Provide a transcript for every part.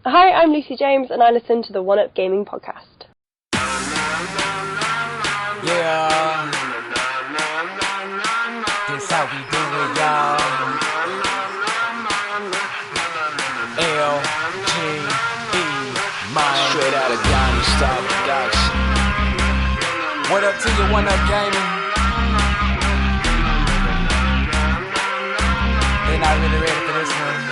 Hi, I'm Lucy James, and I listen to the One Up Gaming podcast. Yeah, this how we do it, y'all. L-G-E, man. Straight out of Donnie Style Production. What up to you, One Up Gaming? They're not really ready for this one.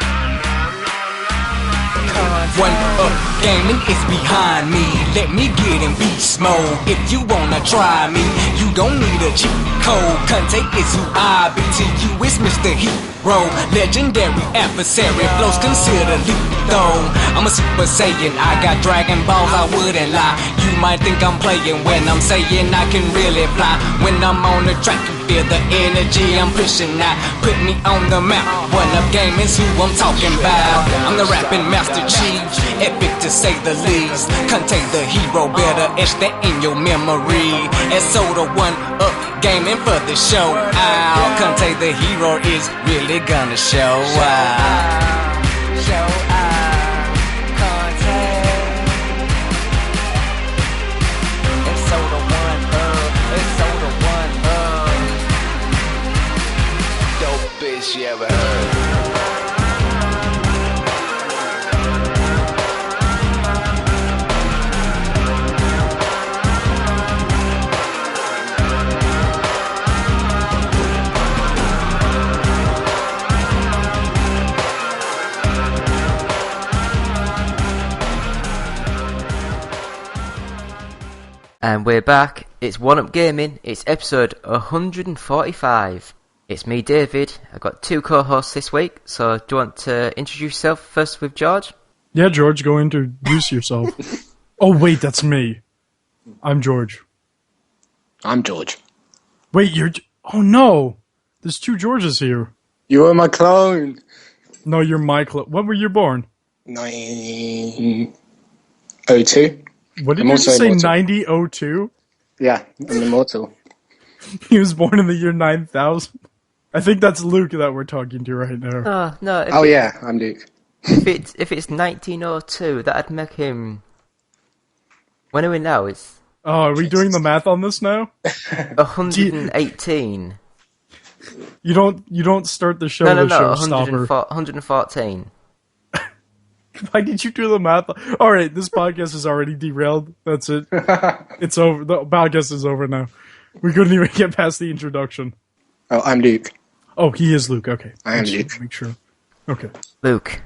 One Up Gaming is behind me. Let me get in beast mode. If you wanna try me, you don't need a cheat code. Conte is who I be. To you is Mr. Hero, legendary adversary. Flows considered lethal. I'm a Super Saiyan. I got Dragon Balls. I wouldn't lie. You might think I'm playing when I'm saying I can really fly. When I'm on the track, you feel the energy I'm pushing out. Put me on the map. One Up Gaming's who I'm talking about. I'm the rapping Master Chief, epic to say the least. Contain the hero, better etch that in your memory. And so the One Up Gaming for the show out. Contain the hero is really gonna show out. Show out. Contain. And so the One Up. And so the One Up. Dope bitch you ever heard. And we're back. It's One Up Gaming. It's episode 145. It's me, David. I've got two co-hosts this week. So do you want to introduce yourself first with George? Yeah, George, go introduce yourself. Oh, wait, that's me. I'm George. I'm George. Wait, you're... Oh, no. There's two Georges here. You are my clone. No, you're my clone. When were you born? 1902. What did I'm you also just say, immortal. 9002? Yeah, I'm immortal. He was born in the year 9000. I think that's Luke that we're talking to right now. Oh, no. Oh yeah, I'm Luke. If it's 1902, that'd make him... When are we now? It's Oh, are we doing the math on this now? 118. You don't start the show No, with no, showstopper. 114. Why did you do the math? Alright, this podcast is already derailed. That's it. It's over. The podcast is over now. We couldn't even get past the introduction. Oh, I'm Luke. Oh, he is Luke. Okay. I am Make sure- Luke. Make sure. Okay. Luke,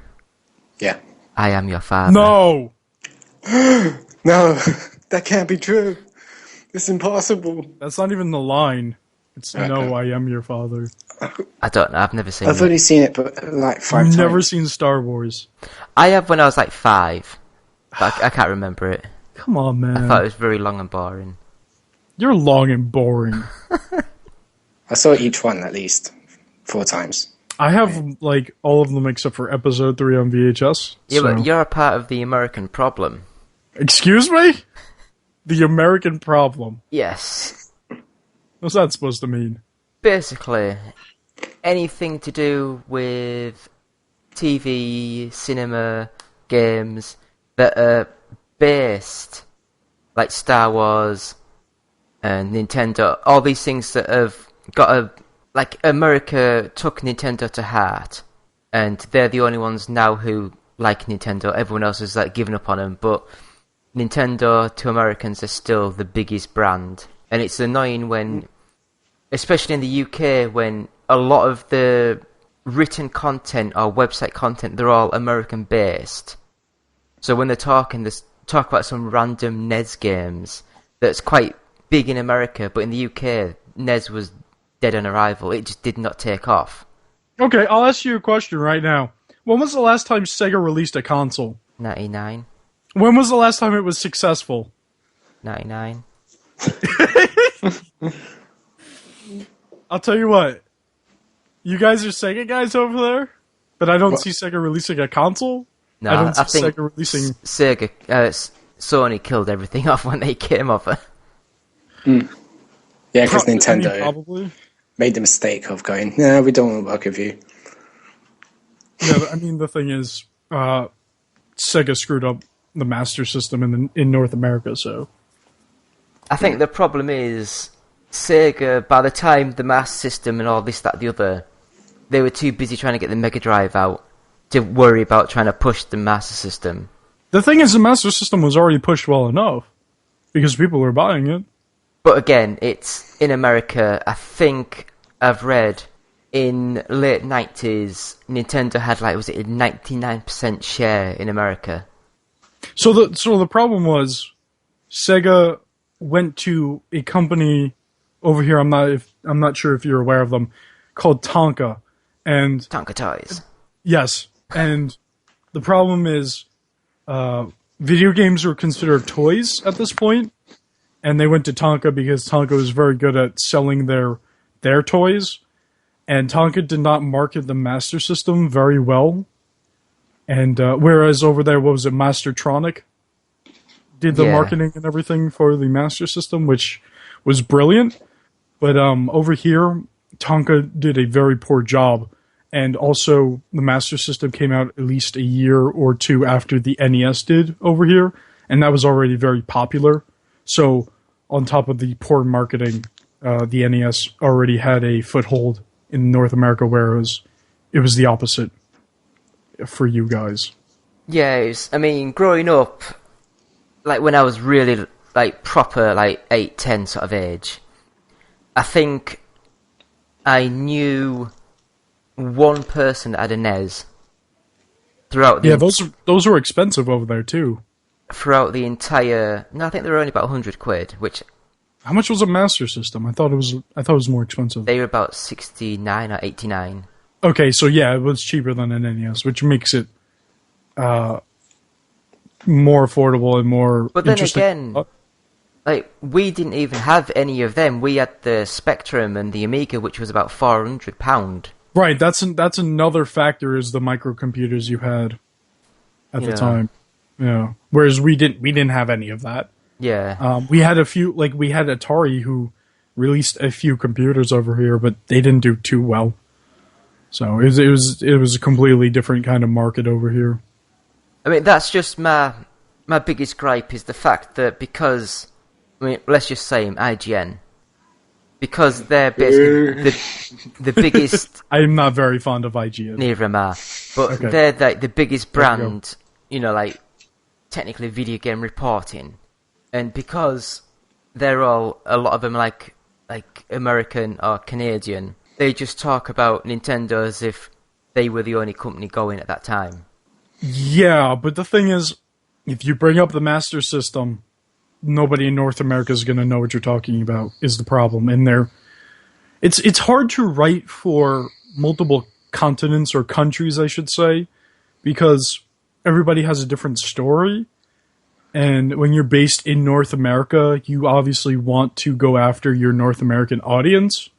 Yeah. I am your father. No! No, that can't be true. It's impossible. That's not even the line. It's Okay. no, I am your father. I don't know. I've never seen I've it. only seen it but like 5 times. I've never seen Star Wars. I have when I was like 5. But I can't remember it. Come on, I thought man. it was very long and boring. You're long and boring. I saw each one at least 4 times. I have, like, all of them except for episode 3 on VHS. Yeah, so- but you're a part of the American problem. Excuse me? The American problem. Yes. What's that supposed to mean? Basically, anything to do with TV, cinema, games that are based, like Star Wars and Nintendo, all these things that have got a... Like, America took Nintendo to heart, and they're the only ones now who like Nintendo. Everyone else has, like, given up on them, but Nintendo to Americans are still the biggest brand. And it's annoying when... Especially in the UK, when a lot of the written content or website content, they're all American-based. So when they're talking, they talk about some random NES games that's quite big in America, but in the UK, NES was dead on arrival. It just did not take off. Okay, I'll ask you a question right now. When was the last time Sega released a console? 99, When was the last time it was successful? 99. I'll tell you what. You guys are Sega guys over there, but I don't see Sega releasing a console. No, I don't I see think Sega releasing... Sony killed everything off when they came over. Yeah, because I mean, Nintendo probably. made the mistake of going, no, we don't want to work with you. Yeah, but, I mean, the thing is, Sega screwed up the Master System in North America. So I think the problem is Sega, by the time the Master System and all this, that, the other, they were too busy trying to get the Mega Drive out to worry about trying to push the Master System. the thing is, the Master System was already pushed well enough because people were buying it. But again, it's in America. I think I've read in late 90s, Nintendo had was it a 99% share in America. So the problem was Sega went to a company over here. I'm not sure if you're aware of them, called Tonka, and Tonka Toys. yes, and the problem is video games were considered toys at this point, and they went to Tonka because Tonka was very good at selling their toys, and Tonka did not market the Master System very well. And whereas over there, what was it, Mastertronic did the marketing and everything for the Master System, which was brilliant. But over here, Tonka did a very poor job. And also, the Master System came out at least a year or two after the NES did over here, and that was already very popular. So, on top of the poor marketing, the NES already had a foothold in North America, whereas it was the opposite for you guys. Yeah, growing up, when I was really, proper, 8, 10 sort of age, I think I knew one person that had a NES throughout the... Yeah, those were expensive over there, too. Throughout the entire... No, I think they were only about £100, which... How much was a Master System? I thought it was more expensive. They were about 69 or 89. Okay, so yeah, it was cheaper than an NES, which makes it more affordable and more But then interesting. again, we didn't even have any of them. We had the Spectrum and the Amiga, which was about £400. Right, that's another factor, is the microcomputers you had at the time. Yeah. Whereas we didn't have any of that. Yeah. We had a few, we had Atari, who released a few computers over here, but they didn't do too well. So it was a completely different kind of market over here. That's just my biggest gripe, is the fact that because, let's just say IGN, because they're basically the biggest... I'm not very fond of IGN. Neither am I. But Okay. they're the biggest brand, technically video game reporting. And because they're all, a lot of them like American or Canadian, they just talk about Nintendo as if they were the only company going at that time. Yeah, but the thing is, if you bring up the Master System, nobody in North America is going to know what you're talking about, is the problem. And it's hard to write for multiple continents or countries, I should say, because everybody has a different story. And when you're based in North America, you obviously want to go after your North American audience.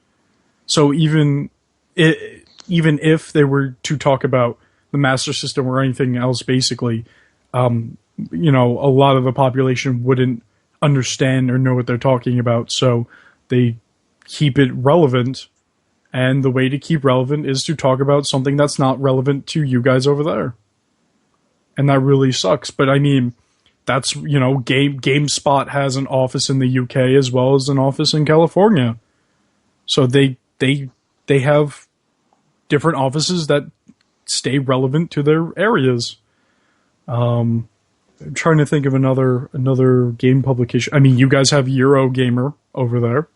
So even if they were to talk about the Master System or anything else, basically, a lot of the population wouldn't understand or know what they're talking about. So they keep it relevant. And the way to keep relevant is to talk about something that's not relevant to you guys over there. And that really sucks. But that's, GameSpot has an office in the UK as well as an office in California. So they have different offices that stay relevant to their areas. I'm trying to think of another game publication. You guys have Eurogamer over there.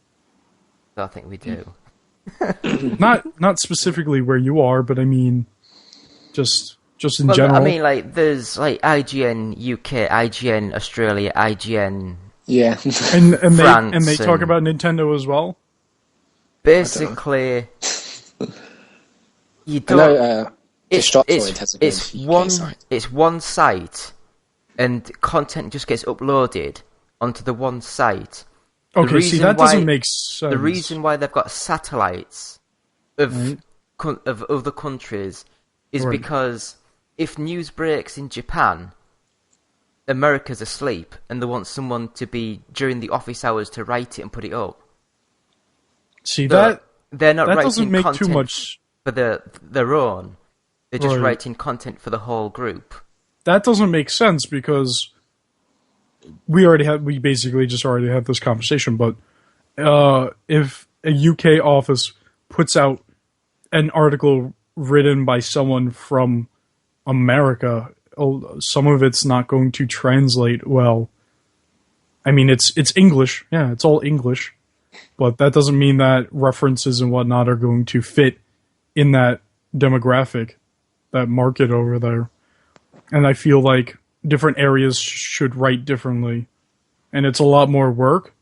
I think we do. Not specifically where you are, but just in general. There's IGN UK, IGN Australia, IGN Yeah. and France they talk about Nintendo as well. Basically, you I don't. know Destructoid has a good UK site. It's one site, and content just gets uploaded onto the one site. Okay, see, that doesn't make sense. The reason why they've got satellites of other countries is because if news breaks in Japan, America's asleep, and they want someone to be during the office hours to write it and put it up. See, they're not that writing doesn't make content too much for their own. They're just Right. writing content for the whole group. that doesn't make sense because we basically just already had this conversation. But if a UK office puts out an article written by someone from America, some of it's not going to translate well. I mean, it's English. Yeah, it's all English. But that doesn't mean that references and whatnot are going to fit in that demographic, that market over there. And I feel like different areas should write differently. And it's a lot more work,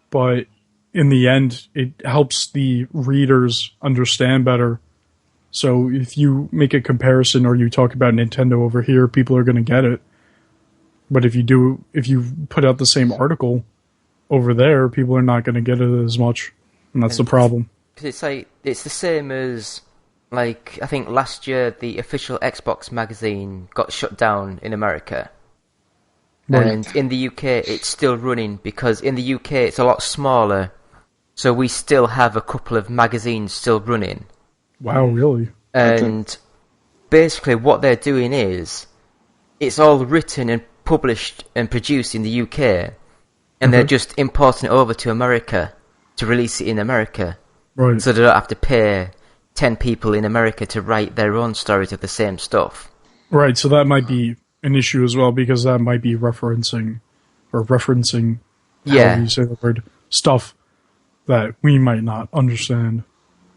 but in the end, it helps the readers understand better. So if you make a comparison or you talk about Nintendo over here, people are going to get it. But if you put out the same article over there, people are not going to get it as much. And that's the problem. It's the same as, like, I think last year the official Xbox magazine got shut down in America. Right. And in the UK it's still running because in the UK it's a lot smaller. So we still have a couple of magazines still running. Wow, really? And basically what they're doing is, it's all written and published and produced in the UK, and they're just importing it over to America to release it in America. Right. So they don't have to pay 10 people in America to write their own stories of the same stuff. Right, so that might be an issue as well, because that might be referencing, yeah, how you say the word, stuff that we might not understand.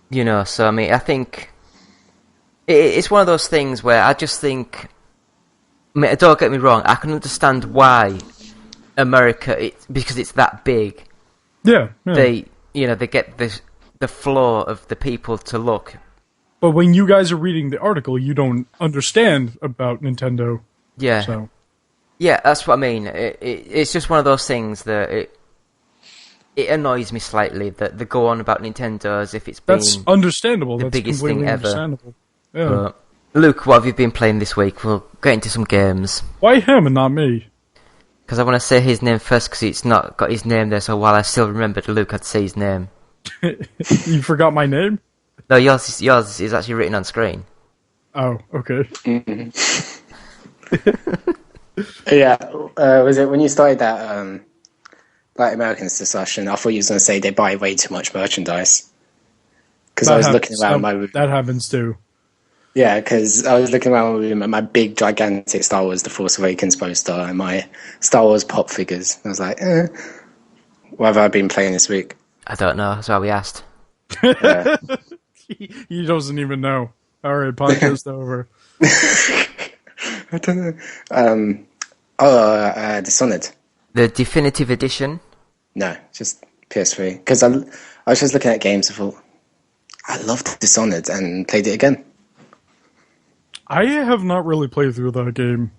You know, so I mean, I think it's one of those things where I just think, I mean, don't get me wrong, I can understand why America, because it's that big. Yeah. They get the flow of the people to look. But when you guys are reading the article, you don't understand about Nintendo. Yeah. So. Yeah, that's what I mean. It's just one of those things that it annoys me slightly that they go on about Nintendo as if it's been that's understandable. the biggest thing ever. Understandable. Yeah. But, Luke, what have you been playing this week? We'll get into some games. Why him and not me? Because I want to say his name first, because it's not got his name there, so while I still remembered Luke, I'd say his name. You forgot my name? No, yours is actually written on screen. Oh, okay. Yeah, was it when you started that like Americans discussion? I thought you was going to say they buy way too much merchandise. Because I was looking around my room. That happens too. Yeah, because I was looking around my room at my big, gigantic Star Wars The Force Awakens poster and my Star Wars pop figures. I was like, what have I been playing this week? I don't know, that's why we asked. He doesn't even know. Alright, podcast over. I don't know. Dishonored. The definitive edition? No, just PS3. Because I was just looking at games and thought, I loved Dishonored and played it again. I have not really played through that game.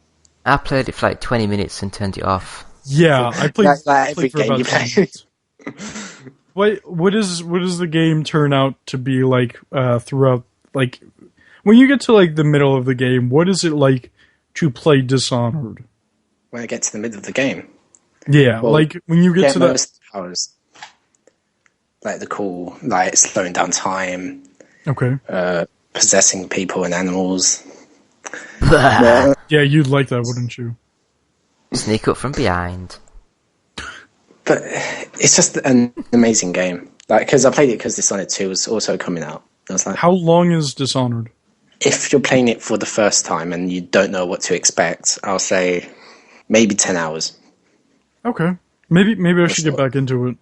I played it for like 20 minutes and turned it off. Yeah, I played, like every for game about you 20 play. minutes. What does the game turn out to be like throughout? Like, when you get to like the middle of the game, what is it like to play Dishonored? When I get to the middle of the game? Yeah, well, like when you get to that powers, like the cool, like slowing down time. Okay. Possessing people and animals. Yeah, you'd like that, wouldn't you? Sneak up from behind. But it's just an amazing game. Like, because I played it because Dishonored 2 was also coming out. I was like, how long is Dishonored? If you're playing it for the first time and you don't know what to expect, I'll say maybe 10 hours. Okay. Maybe I should get back into it.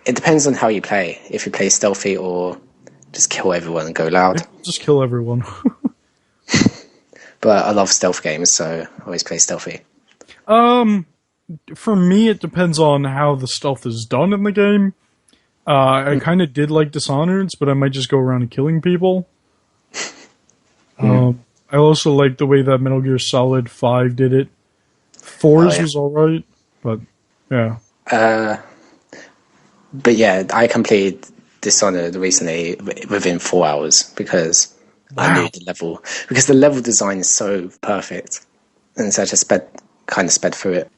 It depends on how you play. If you play stealthy or just kill everyone and go loud. Just kill everyone. But I love stealth games, so I always play stealthy. For me, it depends on how the stealth is done in the game. I kind of did like Dishonored, but I might just go around and killing people. I also like the way that Metal Gear Solid 5 did it. 4's was alright, but yeah. But yeah, I completed Dishonored recently within 4 hours because I knew the level. Because the level design is so perfect. And so I just sped through it.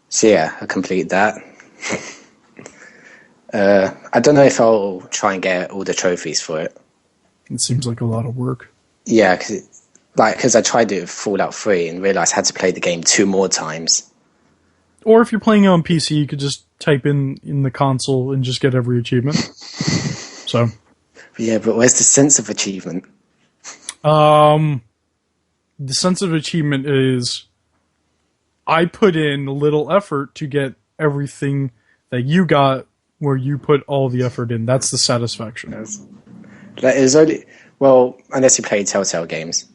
So yeah, I completed that. I don't know if I'll try and get all the trophies for it. It seems like a lot of work. Yeah, because Like, because I tried it with Fallout 3 and realized I had to play the game 2 more times. Or if you're playing it on PC, you could just type in the console and just get every achievement. So. Yeah, but where's the sense of achievement? The sense of achievement is I put in a little effort to get everything that you got where you put all the effort in. That's the satisfaction. Like, it was only, well, unless you play Telltale games.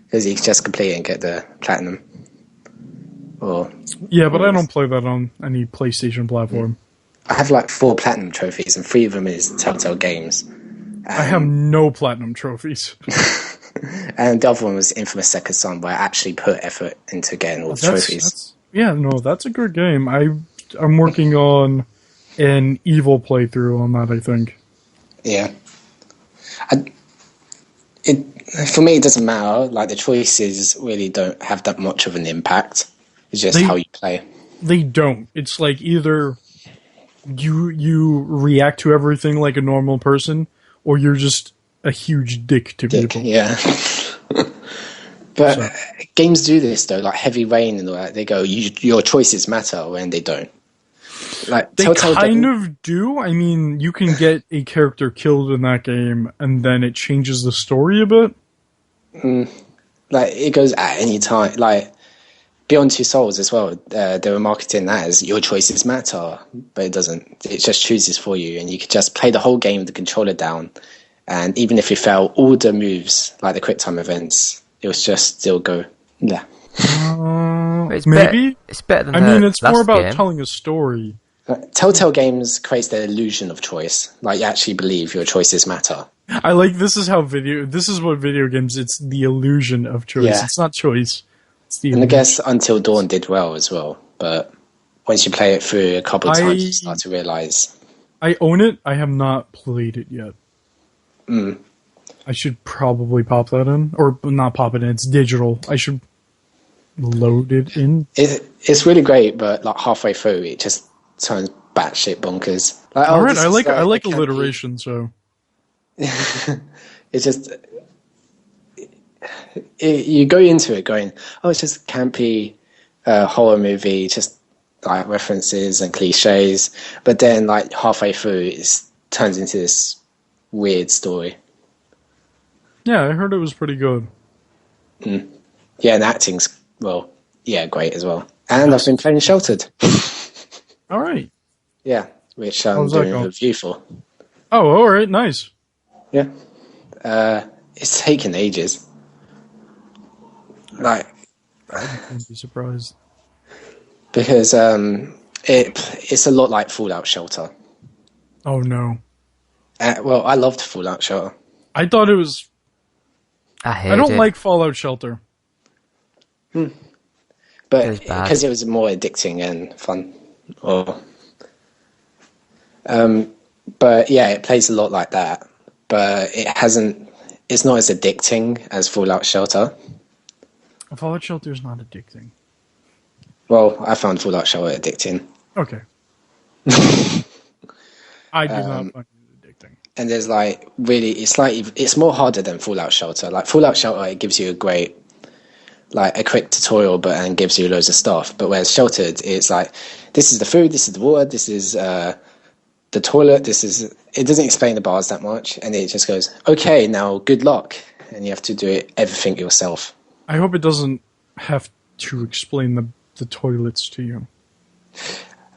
Because you can just complete it and get the platinum. Yeah, but I don't play that on any PlayStation platform. I have like 4 platinum trophies, and 3 of them is Telltale games. I have no platinum trophies. And the other one was Infamous Second Son, where I actually put effort into getting all the trophies. That's a good game. I'm working on an evil playthrough on that, I think. Yeah. For me, it doesn't matter. Like, the choices really don't have that much of an impact. It's just how you play. They don't. It's like either you react to everything like a normal person, or you're just a huge dick to people. Yeah. But games do this, though. Like Heavy Rain and all that. They go, your choices matter, when they don't. Like, they kind of do. I mean, you can get a character killed in that game, and then it changes the story a bit. Like, it goes at any time. Like, Beyond Two Souls as well, they were marketing that as your choices matter, but it doesn't. It just chooses for you, and you could just play the whole game with the controller down, and even if you fail all the moves, like the quick time events, it was just still go, yeah. Maybe? It's better than it's more about telling a story. Telltale games creates the illusion of choice. Like, you actually believe your choices matter. I like, this is what video games, it's the illusion of choice. Yeah. It's not choice. And I guess Until Dawn did well as well, but once you play it through a couple of times, you start to realize. I own it. I have not played it yet. I should probably pop that in, or not pop it in. It's digital. I should load it in. It's really great, but like halfway through, it just turns batshit bonkers. Like, all right, I like alliteration, so it's just. You go into it going, oh, it's just a campy horror movie, just like references and cliches. But then, like, halfway through, it turns into this weird story. Yeah, I heard it was pretty good. Yeah, and acting's, great as well. And I've been playing Sheltered. All right. Yeah, which I'm doing a review for. Oh, all right, nice. Yeah. It's taken ages. Like, I wouldn't be surprised. Because it's a lot like Fallout Shelter. Oh no. I loved Fallout Shelter. I thought it was. I don't like Fallout Shelter. But because it was more addicting and fun. But yeah, it plays a lot like that. But it's not as addicting as Fallout Shelter. Fallout Shelter is not addicting. Well, I found Fallout Shelter addicting. Okay. I do not find it addicting. And there's like really, it's more harder than Fallout Shelter. Like Fallout Shelter, it gives you a quick tutorial, and gives you loads of stuff. But whereas Sheltered, it's like, this is the food, this is the water, this is the toilet, it doesn't explain the bars that much, and it just goes, okay, now good luck, and you have to do everything yourself. I hope it doesn't have to explain the toilets to you.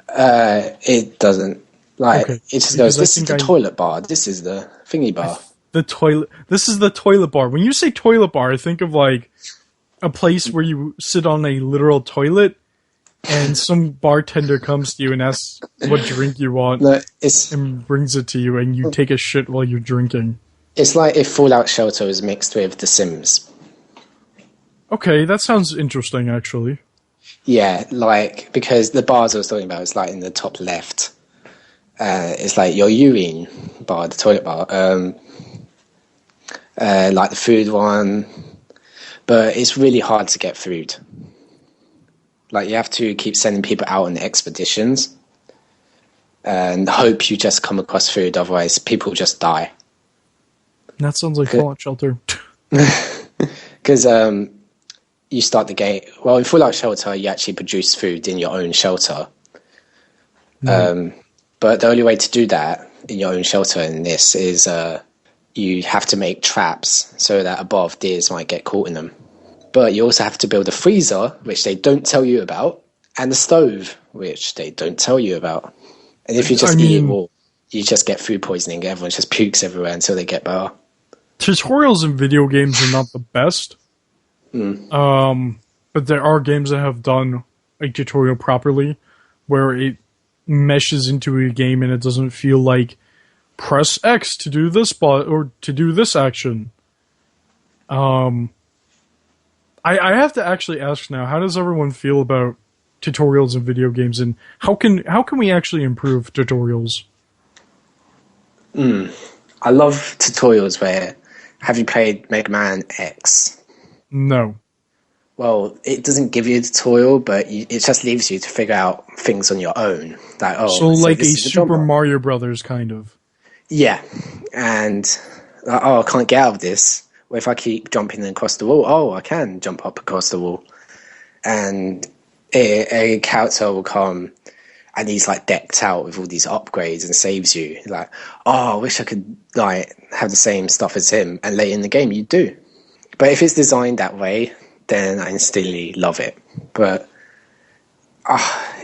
It doesn't. Like, okay. It just goes, this is the toilet bar, this is the thingy bar. This is the toilet bar. When you say toilet bar, I think of like a place where you sit on a literal toilet and some bartender comes to you and asks what drink you want and brings it to you and you take a shit while you're drinking. It's like if Fallout Shelter was mixed with The Sims. Okay, that sounds interesting, actually. Yeah, like, because the bars I was talking about is like in the top left. It's like your urine bar, the toilet bar, like the food one. But it's really hard to get food. Like, you have to keep sending people out on expeditions and hope you just come across food, otherwise people just die. That sounds like Fallout Shelter. Because you start the game. Well, in Fallout Shelter, you actually produce food in your own shelter. But the only way to do that in your own shelter in this is you have to make traps so that above deers might get caught in them. But you also have to build a freezer, which they don't tell you about, and a stove, which they don't tell you about. And if you just eat it raw, you just get food poisoning. Everyone just pukes everywhere until they get better. Tutorials in video games are not the best. But there are games that have done a tutorial properly, where it meshes into a game and it doesn't feel like press X to do this or to do this action. I have to actually ask now, how does everyone feel about tutorials in video games, and how can we actually improve tutorials? I love tutorials where, have you played Mega Man X? No. Well, it doesn't give you a tutorial, but it just leaves you to figure out things on your own. Like, so like a Super Mario Brothers kind of. Yeah, and I can't get out of this. Well, if I keep jumping across the wall, I can jump up across the wall, and a character will come, and he's like decked out with all these upgrades and saves you. Like, I wish I could like have the same stuff as him. And later in the game, you do. But if it's designed that way, then I instantly love it. But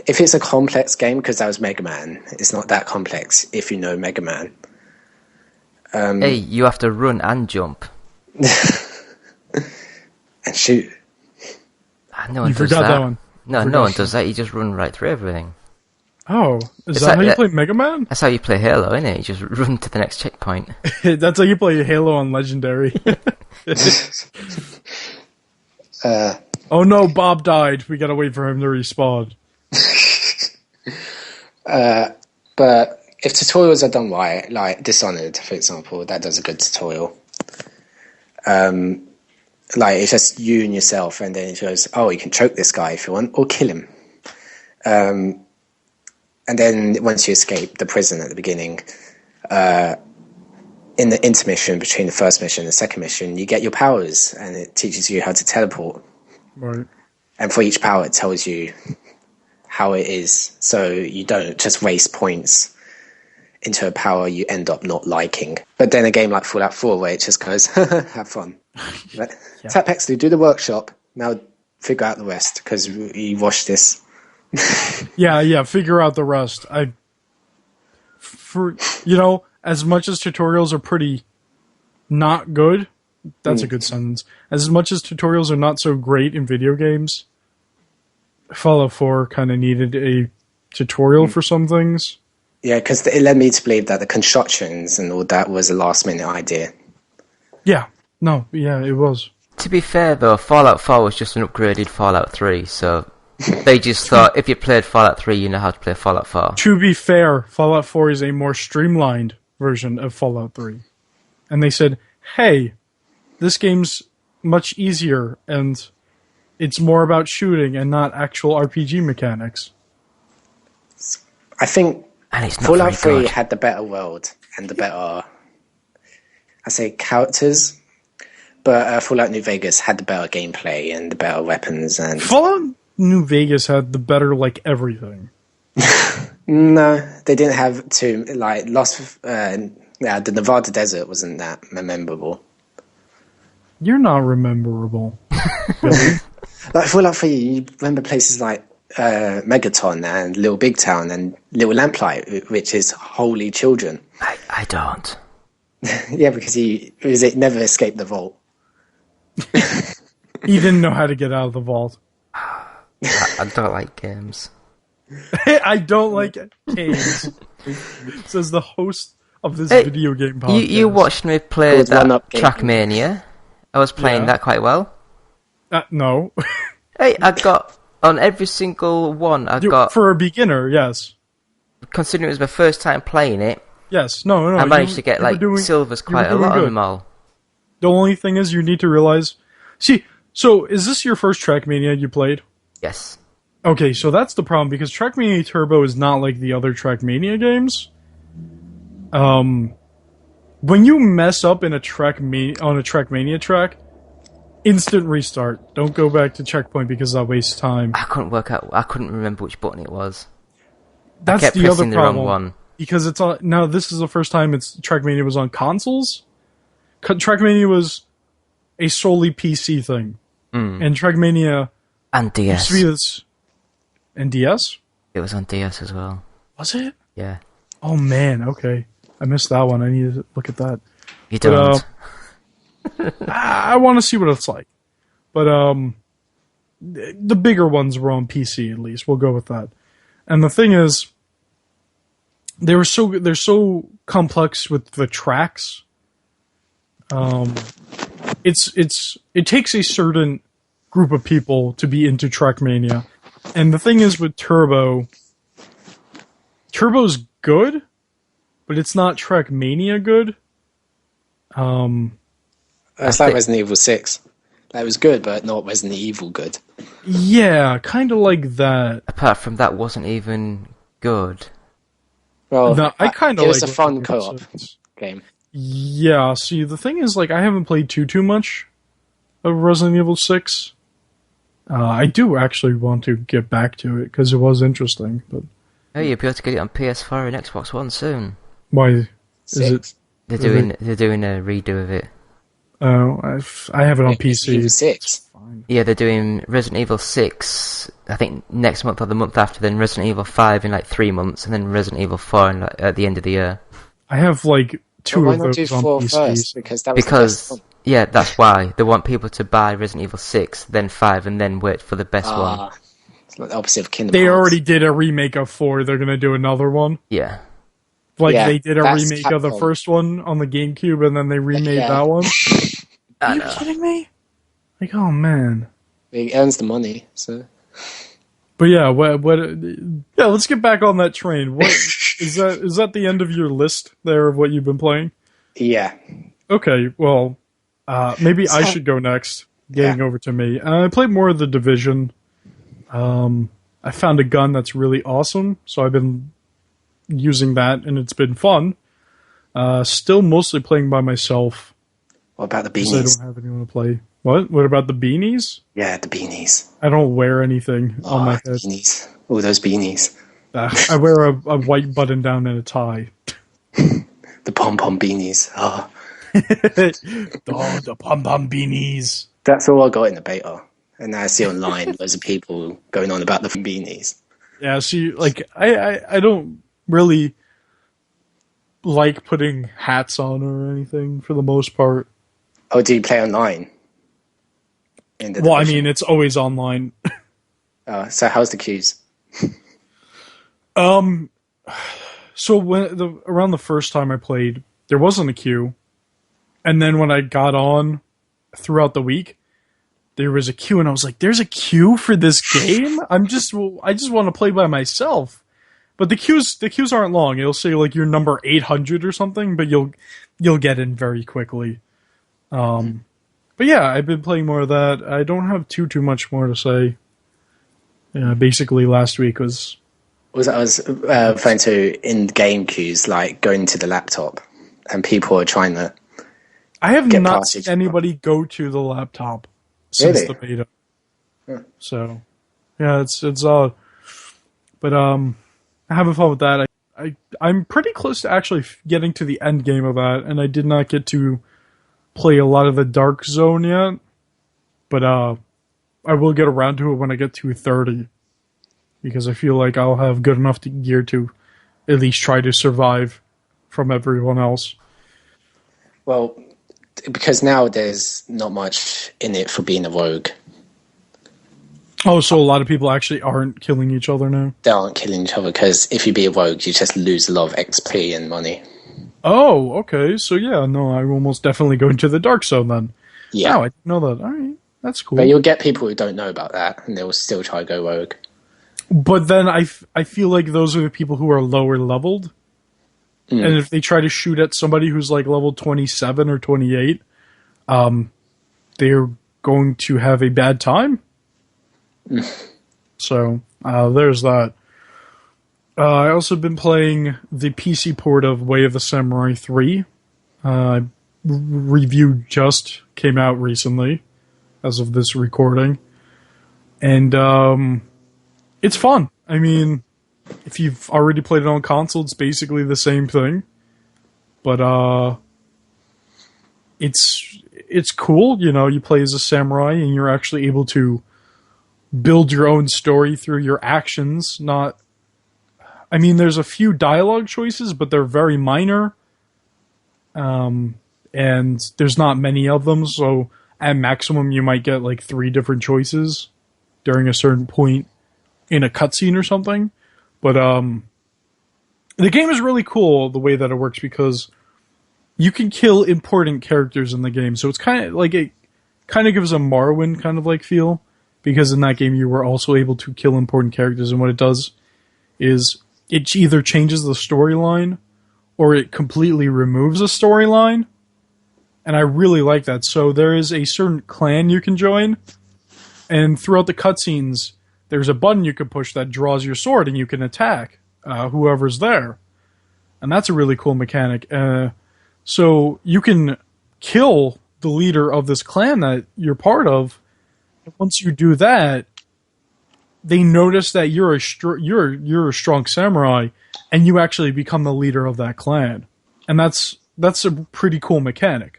if it's a complex game, because that was Mega Man, it's not that complex if you know Mega Man. Hey, you have to run and jump. And shoot. No one You does forgot that. that one. No one does that. You just run right through everything. Oh, is that how you play Mega Man? That's how you play Halo, isn't it? You just run to the next checkpoint. That's how you play Halo on Legendary. Oh no, Bob died. We gotta wait for him to respawn. But if tutorials are done right, like Dishonored, for example, that does a good tutorial. Like, it's just you and yourself, and then it goes, you can choke this guy if you want, or kill him. And then once you escape the prison at the beginning, in the intermission between the first mission and the second mission, you get your powers, and it teaches you how to teleport. Right. And for each power, it tells you how it is, so you don't just waste points into a power you end up not liking. But then a game like Fallout 4, where it just goes, have fun. Right? Yeah. Tap X to do the workshop, now figure out the rest, because you watched this. Yeah, figure out the rest. As much as tutorials are pretty not good, that's a good sentence. As much as tutorials are not so great in video games, Fallout 4 kind of needed a tutorial for some things. Yeah, because it led me to believe that the constructions and all that was a last-minute idea. Yeah, it was. To be fair, though, Fallout 4 was just an upgraded Fallout 3, so they just thought, if you played Fallout 3, you know how to play Fallout 4. To be fair, Fallout 4 is a more streamlined version of Fallout 3. And they said, hey, this game's much easier, and it's more about shooting and not actual RPG mechanics. I think And Fallout 3 had the better world and the better, I say, characters, but Fallout New Vegas had the better gameplay and the better weapons. And Fallout New Vegas had the better, everything. No, they didn't have to, the Nevada desert wasn't that memorable. You're not rememberable. Really? Like Fallout 3, you remember places like Megaton and Little Big Town and Little Lamplight, which is holy children. I don't. Yeah, because it never escaped the vault. He didn't know how to get out of the vault. I don't like games. I don't like games. Says the host of this video game podcast. You watched me play that Trackmania. I was playing that quite well. No. Hey, I got on every single one. For a beginner, yes. Considering it was my first time playing it. Yes, no. I managed to get silvers quite a lot on them all. The only thing is, you need to realize. See, so is this your first Trackmania you played? Yes. Okay, so that's the problem, because Trackmania Turbo is not like the other Trackmania games. When you mess up in on a Trackmania track, instant restart. Don't go back to checkpoint because that wastes time. I couldn't remember which button it was. That's I kept the other pressing the problem. wrong one. Because it's on now. This is the first time Trackmania was on consoles. Trackmania was a solely PC thing, and Trackmania And DS. used to be this. And DS? It was on DS as well. Was it? Yeah. Oh man, okay. I missed that one. I need to look at that. You don't. I want to see what it's like. But the bigger ones were on PC at least. We'll go with that. And the thing is, they're so complex with the tracks. It takes a certain group of people to be into Trackmania. And the thing is with Turbo's good, but it's not Trackmania good. That's like Resident Evil 6. That was good, but not Resident Evil good. Yeah, kind of like that. Apart from that, wasn't even good. Well, No, I kind of it was like a fun Resident co-op Evil 6. game. Yeah, see, the thing is, like, I haven't played too much of Resident Evil 6. I do actually want to get back to it, because it was interesting, but... Hey, you'll be able to get it on PS4 and Xbox One soon. Why? Is it... They're doing a redo of it. Oh, I have it on PC. Evil 6. Yeah, they're doing Resident Evil 6, I think next month or the month after, then Resident Evil 5 in like 3 months, and then Resident Evil 4 in, like, at the end of the year. I have like two Why of not do those on 4 PCs. first? Because that was the best one. Yeah, that's why. They want people to buy Resident Evil 6, then 5, and then wait for the best one. It's like the opposite of Kingdom They Hearts. already did a remake of 4. They're gonna do another one. Yeah. Like Yeah, they did a that's remake of the Capcom. first one on the GameCube, and then they remade Yeah. that one. I Are you know. kidding me? Like, oh man. It earns the money, so... But yeah, yeah, let's get back on that train. What is that the end of your list there of what you've been playing? Yeah. Okay, well, maybe I should go next, getting over to me. I played more of The Division. I found a gun that's really awesome, so I've been using that, and it's been fun. Still mostly playing by myself. What about the Because I beanies? don't have anyone to play. What? What about the beanies? Yeah, the beanies. I don't wear anything on my The head. beanies. All those beanies. I wear a white button down and a tie. The pom-pom beanies. Oh. The pom-pom beanies. That's all I got in the beta. And now I see online loads of people going on about the beanies. Yeah, see, like, I don't really like putting hats on or anything for the most part. Oh, do you play online? In the Well, I Division? mean, it's always online. So how's the queues? So around the first time I played, there wasn't a queue. And then when I got on throughout the week, there was a queue, and I was like, there's a queue for this game? I just want to play by myself. But the queues aren't long. It'll say like you're number 800 or something, but you'll get in very quickly. But yeah, I've been playing more of that. I don't have too much more to say. Yeah, basically last week was... I was referring to in-game queues, like going to the laptop, and people are trying to... I have Get not past seen each anybody go to the laptop since Really? the beta. Huh. So, yeah, it's odd. But I'm having fun with that. I'm pretty close to actually getting to the end game of that, and I did not get to play a lot of the Dark Zone yet. But I will get around to it when I get to 30, because I feel like I'll have good enough gear to at least try to survive from everyone else. Well, because now there's not much in it for being a rogue. Oh, so a lot of people actually aren't killing each other now? They aren't killing each other, because if you be a rogue, you just lose a lot of XP and money. Oh, okay. So yeah, no, I will most definitely go into the Dark Zone then. Yeah. Oh, I didn't know that. All right, that's cool. But you'll get people who don't know about that, and they will still try to go rogue. But then I feel like those are the people who are lower leveled. And if they try to shoot at somebody who's like level 27 or 28, they're going to have a bad time. So, there's that. I also been playing the PC port of Way of the Samurai 3. Review just came out recently. as of this recording. And it's fun. I mean, if you've already played it on console, it's basically the same thing. But it's cool. You know, you play as a samurai and you're actually able to build your own story through your actions. I mean, there's a few dialogue choices, but they're very minor. And there's not many of them, so at maximum you might get like 3 different choices during a certain point in a cutscene or something. But the game is really cool the way that it works, because you can kill important characters in the game. So it's kind of like, it kind of gives a Morrowind kind of like feel, because in that game you were also able to kill important characters, and what it does is it either changes the storyline or it completely removes a storyline. And I really like that. So there is a certain clan you can join, and throughout the cutscenes, there's a button you can push that draws your sword, and you can attack whoever's there. And that's a really cool mechanic. So you can kill the leader of this clan that you're part of. And once you do that, they notice that you're a strong samurai, and you actually become the leader of that clan. And that's a pretty cool mechanic.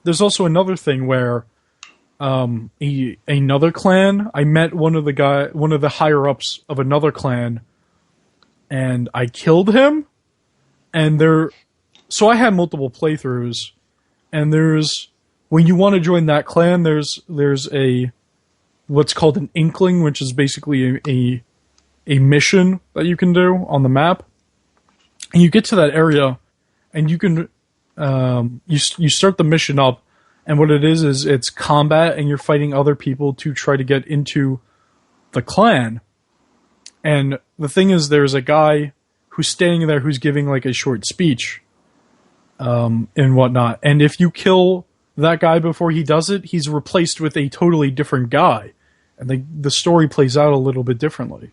There's also another thing where another clan, I met one of the higher ups of another clan, and I killed him. And so I had multiple playthroughs, and when you want to join that clan, there's what's called an inkling, which is basically a mission that you can do on the map. And you get to that area, and you can you start the mission up, and what it is it's combat, and you're fighting other people to try to get into the clan. And the thing is, there's a guy who's standing there who's giving like a short speech and whatnot. And if you kill that guy before he does it, he's replaced with a totally different guy. And the story plays out a little bit differently.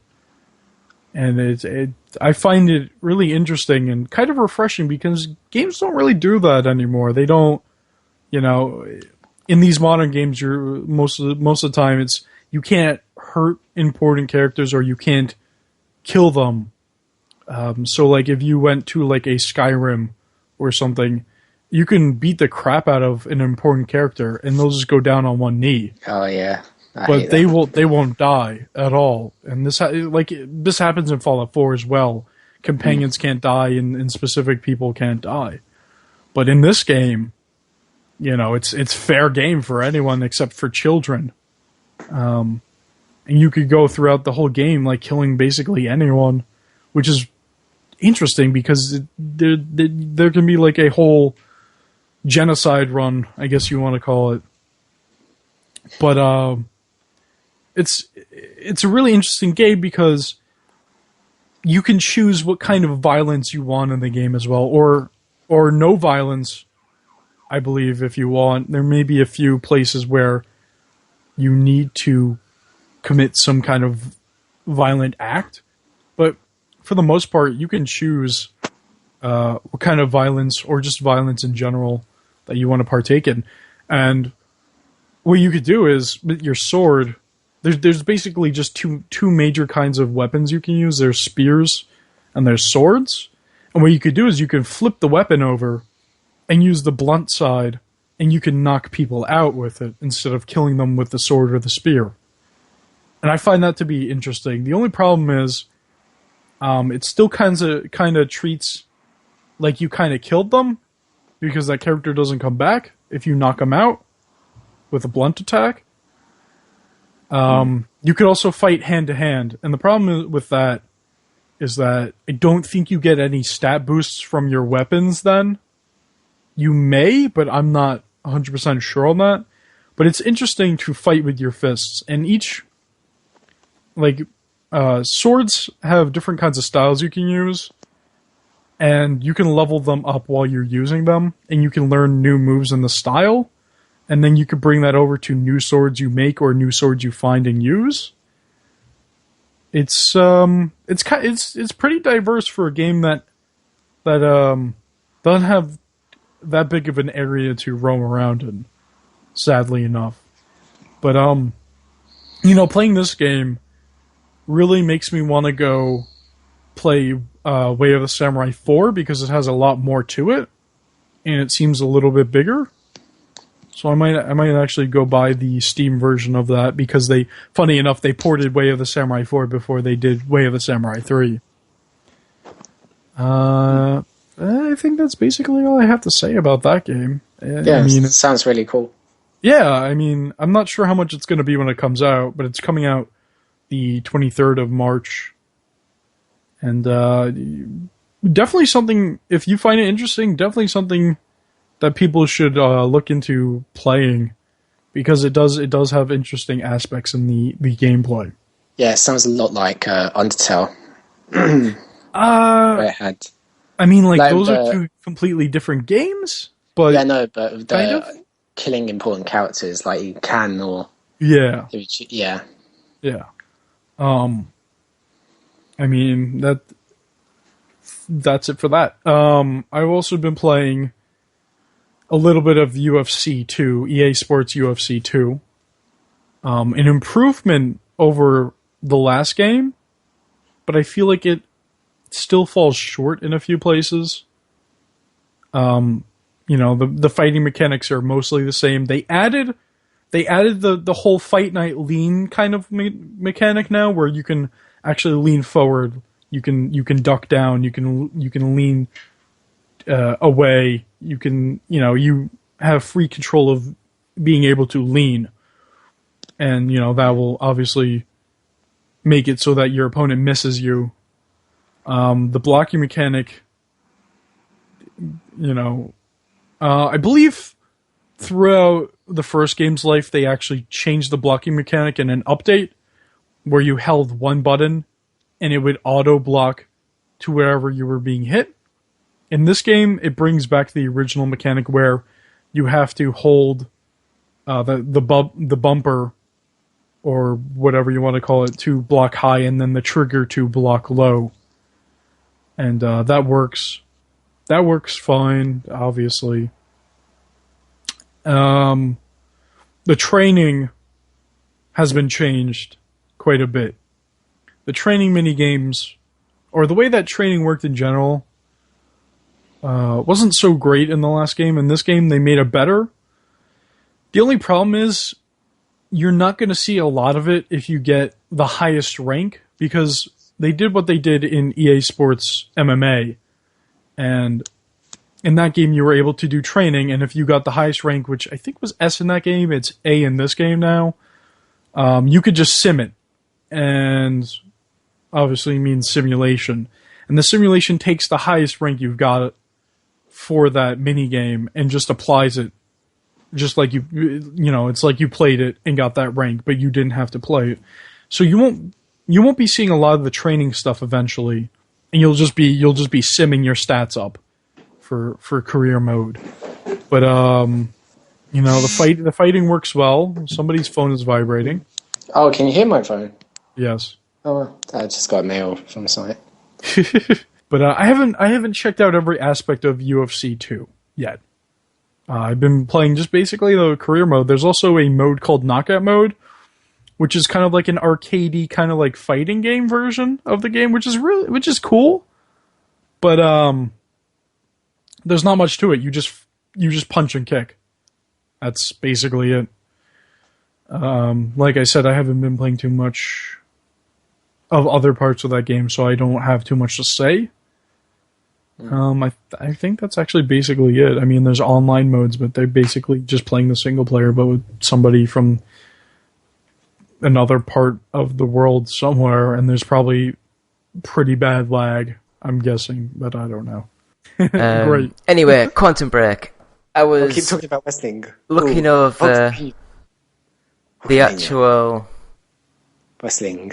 And I find it really interesting and kind of refreshing, because games don't really do that anymore. They don't, you know, in these modern games, most of the time you can't hurt important characters, or you can't kill them. So like if you went to like a Skyrim or something, you can beat the crap out of an important character, and they'll just go down on one knee. Oh yeah. But they won't die at all. And this happens in Fallout 4 as well. Companions can't die, and specific people can't die. But in this game, you know, it's fair game for anyone except for children. And you could go throughout the whole game like killing basically anyone, which is interesting, because there can be like a whole genocide run, I guess you want to call it. But it's a really interesting game, because you can choose what kind of violence you want in the game as well, or no violence, I believe, if you want. There may be a few places where you need to commit some kind of violent act, but for the most part, you can choose what kind of violence, or just violence in general, that you want to partake in. And what you could do is, with your sword, there's basically just two major kinds of weapons you can use. There's spears and there's swords. And what you could do is you can flip the weapon over and use the blunt side, and you can knock people out with it instead of killing them with the sword or the spear. And I find that to be interesting. The only problem is it still kind of treats like you kind of killed them, because that character doesn't come back if you knock them out with a blunt attack. You could also fight hand to hand, and the problem with that is that I don't think you get any stat boosts from your weapons then. You may, but I'm not 100% sure on that. But it's interesting to fight with your fists, and each, like, swords have different kinds of styles you can use, and you can level them up while you're using them, and you can learn new moves in the style. And then you could bring that over to new swords you make, or new swords you find and use. It's pretty diverse for a game that doesn't have that big of an area to roam around in, sadly enough. But playing this game really makes me want to go play Way of the Samurai 4 because it has a lot more to it, and it seems a little bit bigger. So I might actually go buy the Steam version of that because funny enough, they ported Way of the Samurai 4 before they did Way of the Samurai 3. I think that's basically all I have to say about that game. Yeah, it sounds really cool. Yeah, I mean, I'm not sure how much it's going to be when it comes out, but it's coming out the 23rd of March. And definitely something, if you find it interesting, definitely something that people should look into playing, because it does have interesting aspects in the gameplay. Yeah, it sounds a lot like Undertale. Where it had, I mean, those are two completely different games, but yeah, no, but killing important characters like you can, or yeah. I mean that's it for that. I've also been playing a little bit of UFC 2, EA Sports UFC 2. An improvement over the last game, but I feel like it still falls short in a few places. The fighting mechanics are mostly the same. They added the whole fight night lean kind of mechanic now, where you can actually lean forward, you can duck down, you can lean away, you have free control of being able to lean, and that will obviously make it so that your opponent misses you. The blocking mechanic, I believe throughout the first game's life, they actually changed the blocking mechanic in an update where you held one button and it would auto block to wherever you were being hit. In this game, it brings back the original mechanic where you have to hold the bumper, or whatever you want to call it, to block high, and then the trigger to block low. And that works. That works fine, obviously. The training has been changed quite a bit. The training minigames, or the way that training worked in general, wasn't so great in the last game. In this game, they made it better. The only problem is you're not going to see a lot of it if you get the highest rank, because they did what they did in EA Sports MMA. And in that game, you were able to do training, and if you got the highest rank, which I think was S in that game, it's A in this game now, you could just sim it. And obviously means simulation. And the simulation takes the highest rank you've got for that mini game and just applies it, just like it's like you played it and got that rank, but you didn't have to play it. So you won't be seeing a lot of the training stuff eventually, and you'll just be simming your stats up for career mode. But the fighting works well. Somebody's phone is vibrating. Oh, can you hear my phone? Yes. Oh, I just got mail from the site. But I haven't checked out every aspect of UFC 2 yet. I've been playing just basically the career mode. There's also a mode called Knockout Mode, which is kind of like an arcadey kind of like fighting game version of the game, which is cool. But there's not much to it. You just punch and kick. That's basically it. Like I said, I haven't been playing too much of other parts of that game, so I don't have too much to say. I think that's actually basically it. I mean, there's online modes, but they're basically just playing the single player, but with somebody from another part of the world somewhere, and there's probably pretty bad lag, I'm guessing, but I don't know. Great. Anyway, Quantum Break. We'll keep talking about wrestling. Looking over the actual wrestling.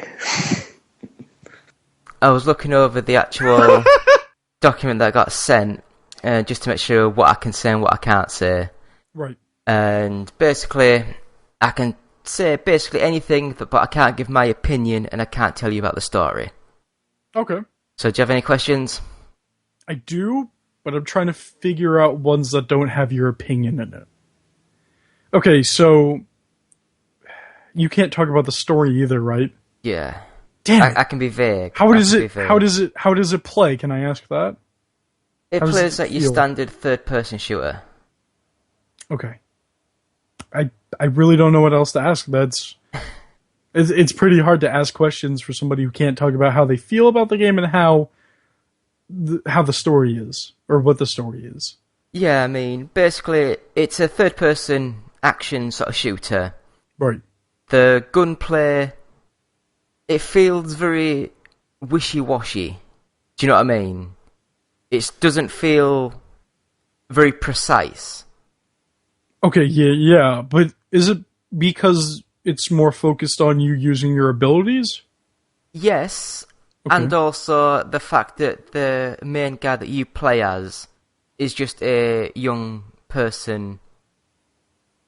I was looking over the actual document that got sent, just to make sure what I can say and what I can't say. Right. And basically, I can say basically anything, but I can't give my opinion, and I can't tell you about the story. Okay. So do you have any questions? I do, but I'm trying to figure out ones that don't have your opinion in it. Okay, so you can't talk about the story either, right? Yeah. Damn it. I can be vague. How does it play? Can I ask that? It plays like your standard third-person shooter. Okay. I really don't know what else to ask. It's pretty hard to ask questions for somebody who can't talk about how they feel about the game and how the story is, or what the story is. Yeah, I mean, basically, it's a third-person action sort of shooter. Right. The gunplay, it feels very wishy-washy. Do you know what I mean? It doesn't feel very precise. Okay, yeah, but is it because it's more focused on you using your abilities? Yes, okay. And also the fact that the main guy that you play as is just a young person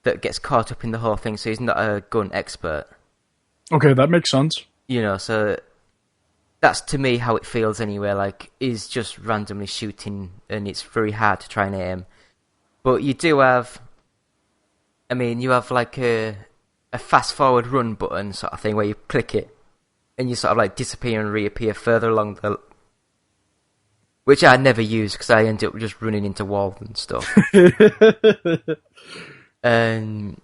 that gets caught up in the whole thing, so he's not a gun expert. Okay, that makes sense. You know, so that's to me how it feels anyway, like he's just randomly shooting and it's very hard to try and aim. But you do have, I mean, you have like a fast forward run button sort of thing where you click it and you sort of like disappear and reappear further along the... Which I never use because I end up just running into walls and stuff. And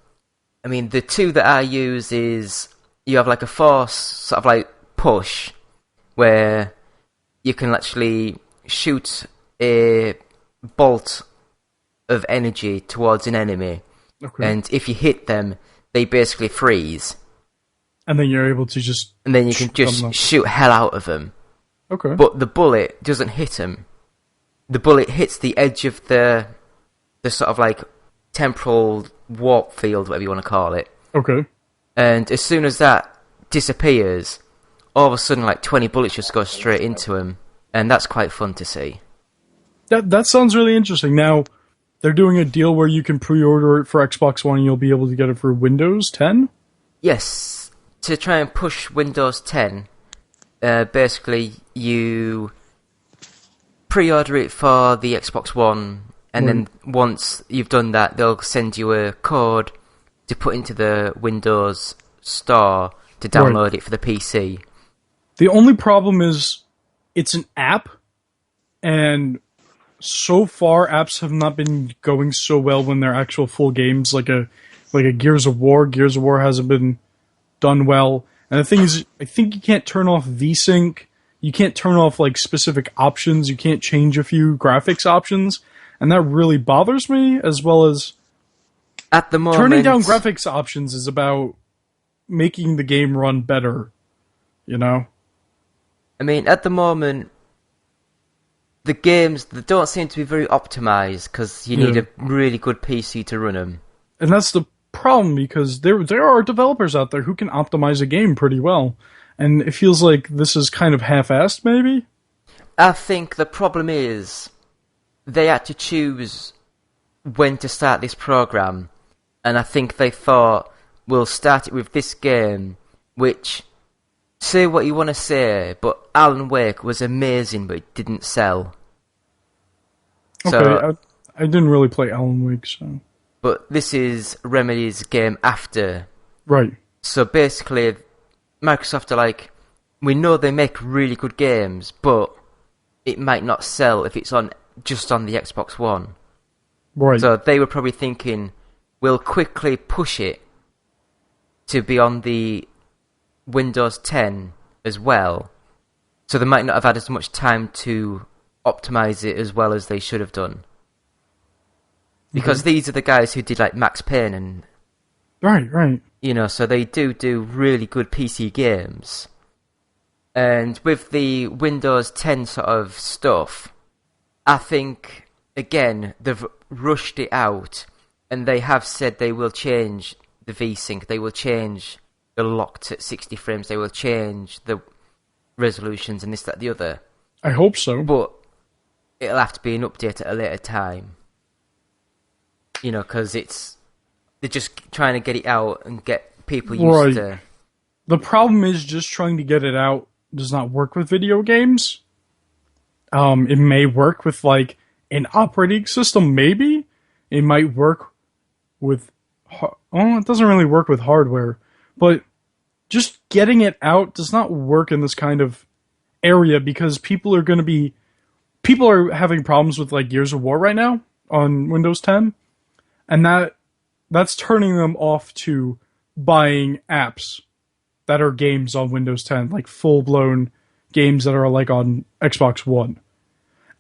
I mean, the two that I use is you have like a force sort of like push where you can actually shoot a bolt of energy towards an enemy. Okay. And if you hit them, they basically freeze. And then you're able to just... And then you can just shoot hell out of them. Okay. But the bullet doesn't hit them. The bullet hits the edge of the sort of like temporal warp field, whatever you want to call it. Okay. And as soon as that disappears, all of a sudden like 20 bullets just go straight into him. And that's quite fun to see. That sounds really interesting. Now, they're doing a deal where you can pre-order it for Xbox One and you'll be able to get it for Windows 10? Yes. To try and push Windows 10, basically you pre-order it for the Xbox One, and then once you've done that, they'll send you a code to put into the Windows Store to download it for the PC. The only problem is it's an app, and so far apps have not been going so well when they're actual full games, like a Gears of War. Gears of War hasn't been done well. And the thing is, I think you can't turn off VSync. You can't turn off like specific options. You can't change a few graphics options. And that really bothers me, as well as at the moment, turning down graphics options is about making the game run better, you know? I mean, at the moment, the games they don't seem to be very optimized because you need a really good PC to run them. And that's the problem, because there are developers out there who can optimize a game pretty well. And it feels like this is kind of half-assed, maybe? I think the problem is they had to choose when to start this program, and I think they thought, we'll start it with this game, which, say what you want to say, but Alan Wake was amazing, but it didn't sell. Okay, so, I didn't really play Alan Wake, so... But this is Remedy's game after. Right. So basically, Microsoft are like, we know they make really good games, but it might not sell if it's just on the Xbox One. Right. So they were probably thinking, we'll quickly push it to be on the Windows 10 as well. So they might not have had as much time to optimize it as well as they should have done. Because these are the guys who did like Max Payne and... Right. You know, so they do really good PC games. And with the Windows 10 sort of stuff, I think, again, they've rushed it out, and they have said they will change the VSync, they will change the locked at 60 frames, they will change the resolutions and this, that, the other. I hope so. But it'll have to be an update at a later time. You know, because they're just trying to get it out and get people used to... The problem is just trying to get it out does not work with video games. It may work with, like, an operating system, maybe. It might work with... it doesn't really work with hardware. But just getting it out does not work in this kind of area because people are having problems with like Gears of War right now on Windows 10, and that's turning them off to buying apps that are games on Windows 10, like full-blown games that are like on Xbox One.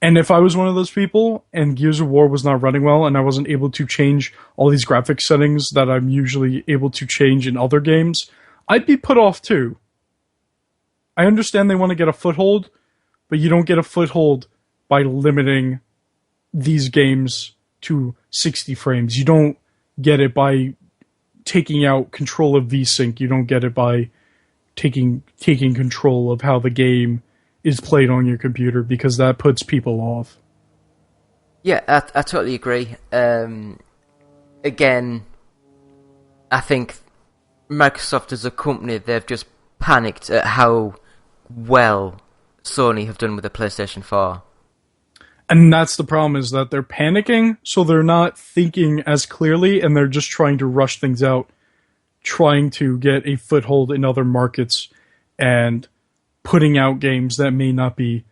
And if I was one of those people and Gears of War was not running well and I wasn't able to change all these graphics settings that I'm usually able to change in other games, I'd be put off too. I understand they want to get a foothold, but you don't get a foothold by limiting these games to 60 frames. You don't get it by taking out control of VSync. You don't get it by taking control of how the game is played on your computer, because that puts people off. Yeah, I totally agree. Again, I think Microsoft as a company, they've just panicked at how well Sony have done with the PlayStation 4. And that's the problem, is that they're panicking, so they're not thinking as clearly, and they're just trying to rush things out, trying to get a foothold in other markets, and putting out games that may not be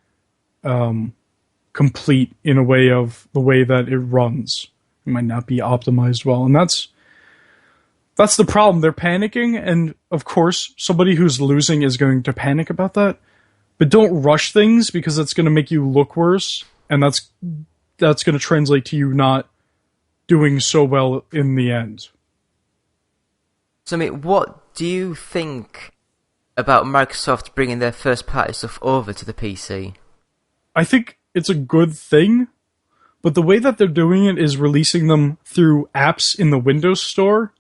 complete in a way of the way that it runs. It might not be optimized well, and that's the problem. They're panicking, and of course, somebody who's losing is going to panic about that. But don't rush things, because that's going to make you look worse, and that's going to translate to you not doing so well in the end. So, I mean, what do you think about Microsoft bringing their first-party stuff over to the PC? I think it's a good thing, but the way that they're doing it is releasing them through apps in the Windows Store,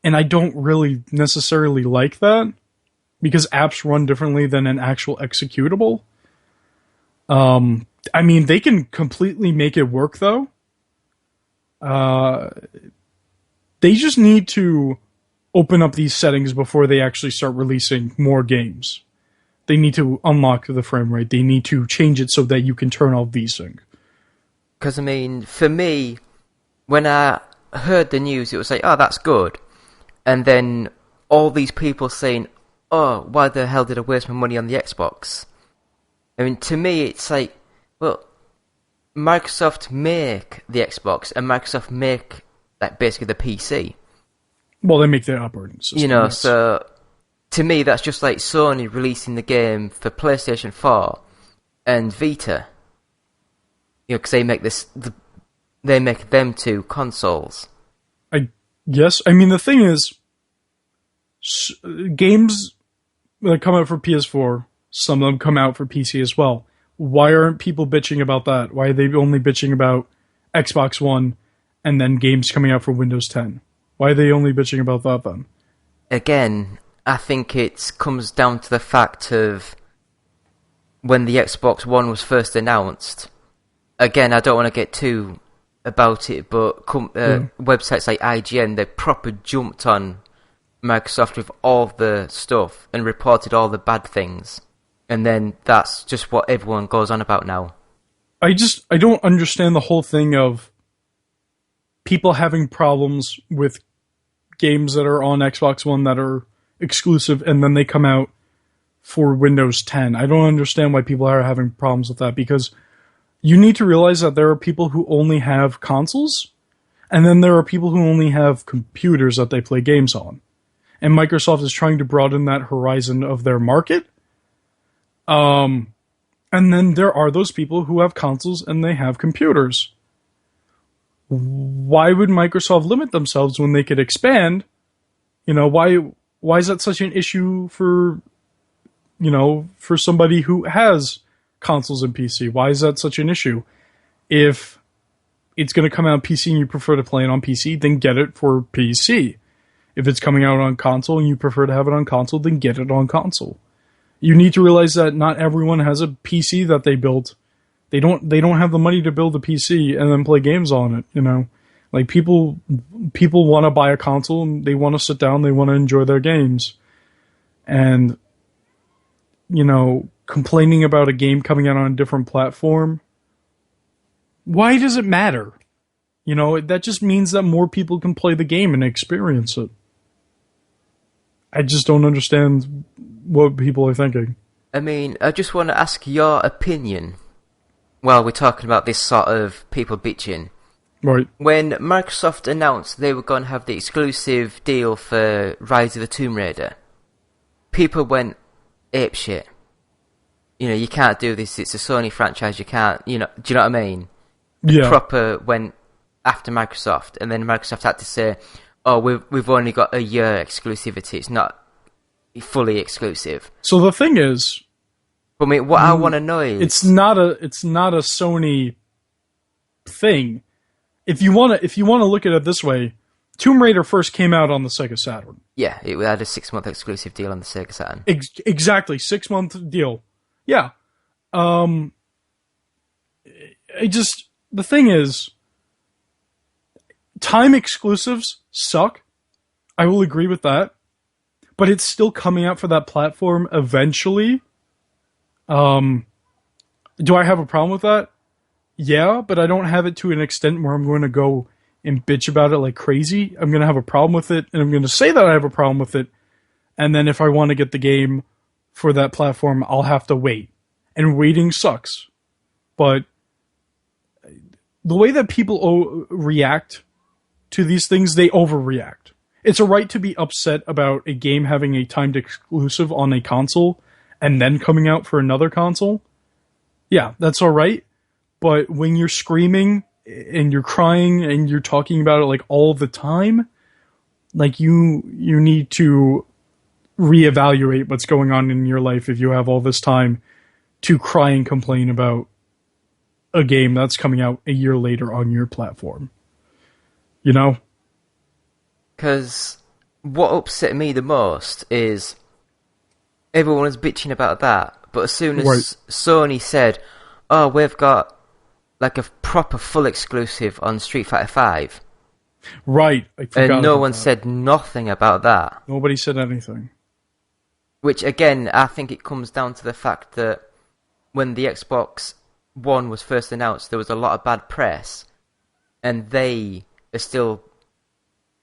and I don't really necessarily like that, because apps run differently than an actual executable. I mean, they can completely make it work, though. They just need to open up these settings before they actually start releasing more games. They need to unlock the frame rate. They need to change it so that you can turn off VSync. Because, I mean, for me, when I heard the news, it was like, oh, that's good. And then all these people saying, oh, why the hell did I waste my money on the Xbox? I mean, to me, it's like, well, Microsoft make the Xbox, and Microsoft make, like, basically the PC. Well, they make their operating system. You know, yes. So to me, that's just like Sony releasing the game for PlayStation 4 and Vita. You know, because they make they make them two consoles. Yes, I mean, the thing is, games that come out for PS4, some of them come out for PC as well. Why aren't people bitching about that? Why are they only bitching about Xbox One and then games coming out for Windows 10? Why are they only bitching about that then? Again, I think it comes down to the fact of when the Xbox One was first announced. Again, I don't want to get too about it, but websites like IGN, they proper jumped on Microsoft with all the stuff and reported all the bad things. And then that's just what everyone goes on about now. I don't understand the whole thing of people having problems with games that are on Xbox One that are exclusive and then they come out for Windows 10. I don't understand why people are having problems with that, because you need to realize that there are people who only have consoles, and then there are people who only have computers that they play games on. And Microsoft is trying to broaden that horizon of their market. And then there are those people who have consoles and they have computers. Why would Microsoft limit themselves when they could expand? You know, why is that such an issue for, you know, for somebody who has consoles and PC? Why is that such an issue? If it's going to come out on PC and you prefer to play it on PC, then get it for PC. If it's coming out on console and you prefer to have it on console, then get it on console. You need to realize that not everyone has a PC that they built. They don't have the money to build a PC and then play games on it, you know. Like, people want to buy a console and they want to sit down, they want to enjoy their games. And, you know, complaining about a game coming out on a different platform, why does it matter? You know, that just means that more people can play the game and experience it. I just don't understand what people are thinking. I mean, I just want to ask your opinion while we're talking about this sort of people bitching. Right. When Microsoft announced they were going to have the exclusive deal for Rise of the Tomb Raider, people went apeshit. You know, you can't do this, it's a Sony franchise, you can't, you know, do you know what I mean? Yeah. Proper went after Microsoft, and then Microsoft had to say, oh, we've only got a year exclusivity, it's not fully exclusive. So the thing is, I mean, what I want to know is... It's not a Sony thing. If you want to look at it this way, Tomb Raider first came out on the Sega Saturn. Yeah, it had a 6-month exclusive deal on the Sega Saturn. Exactly, 6-month deal. Yeah. The thing is, time exclusives suck. I will agree with that. But it's still coming out for that platform eventually. Do I have a problem with that? Yeah, but I don't have it to an extent where I'm going to go and bitch about it like crazy. I'm going to have a problem with it, and I'm going to say that I have a problem with it, and then if I want to get the game for that platform, I'll have to wait. And waiting sucks. But the way that people react to these things, they overreact. It's a right to be upset about a game having a timed exclusive on a console and then coming out for another console. Yeah, that's alright. But when you're screaming and you're crying and you're talking about it like all the time, like you need to reevaluate what's going on in your life if you have all this time to cry and complain about a game that's coming out a year later on your platform. You know? Because what upset me the most is everyone was bitching about that, but as soon as Sony said, oh, we've got like a proper full exclusive on Street Fighter 5. Right. And no one said nothing about that. Nobody said anything. Which, again, I think it comes down to the fact that when the Xbox One was first announced, there was a lot of bad press, and they are still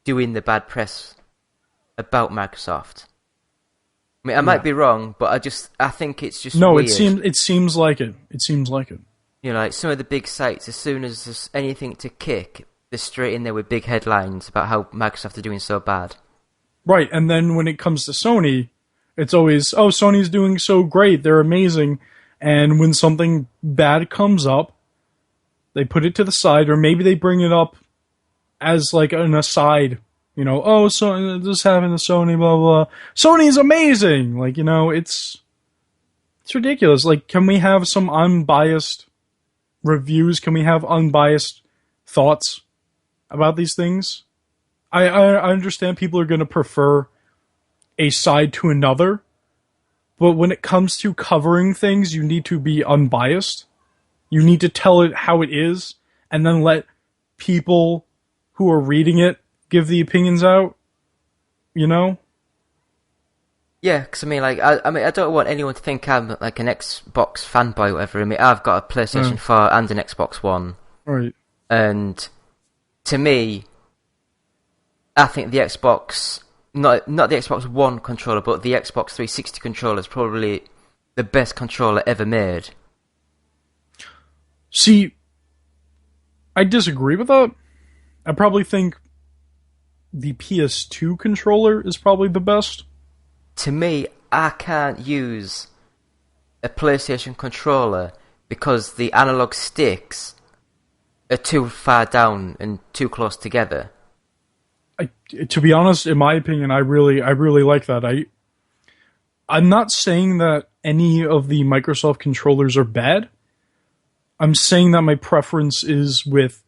doing the bad press about Microsoft. I mean, I might be wrong, but I think it's just weird. It seems like it. It seems like it. You know, like some of the big sites, as soon as there's anything to kick, they're straight in there with big headlines about how Microsoft are doing so bad. Right, and then when it comes to Sony, it's always, oh, Sony's doing so great, they're amazing, and when something bad comes up, they put it to the side, or maybe they bring it up as like an aside, you know, oh, so this happened to Sony, blah, blah, blah. Sony's amazing! Like, you know, it's ridiculous. Like, can we have some unbiased reviews? Can we have unbiased thoughts about these things? I understand people are going to prefer a side to another, but when it comes to covering things, you need to be unbiased. You need to tell it how it is, and then let people who are reading it give the opinions out, you know? Yeah, because I mean, I don't want anyone to think I'm like an Xbox fanboy or whatever. I mean, I've got a PlayStation 4 and an Xbox One. Right. And to me, I think the Xbox, not the Xbox One controller, but the Xbox 360 controller is probably the best controller ever made. See, I disagree with that. I probably think the PS2 controller is probably the best. To me, I can't use a PlayStation controller because the analog sticks are too far down and too close together. To be honest, in my opinion, I really like that. I'm not saying that any of the Microsoft controllers are bad. I'm saying that my preference is with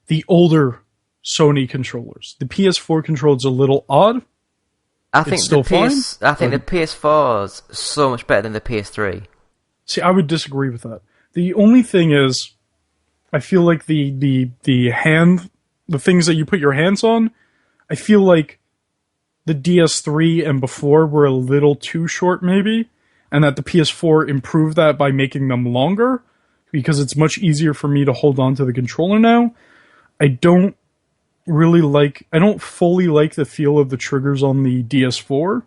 the older Sony controllers. The PS4 controller is a little odd. I think it's still fine. I think the PS4 is so much better than the PS3. See, I would disagree with that. The only thing is, I feel like the things that you put your hands on, I feel like the DS3 and before were a little too short, maybe, and that the PS4 improved that by making them longer, because it's much easier for me to hold on to the controller now. I don't I don't fully like the feel of the triggers on the DS4.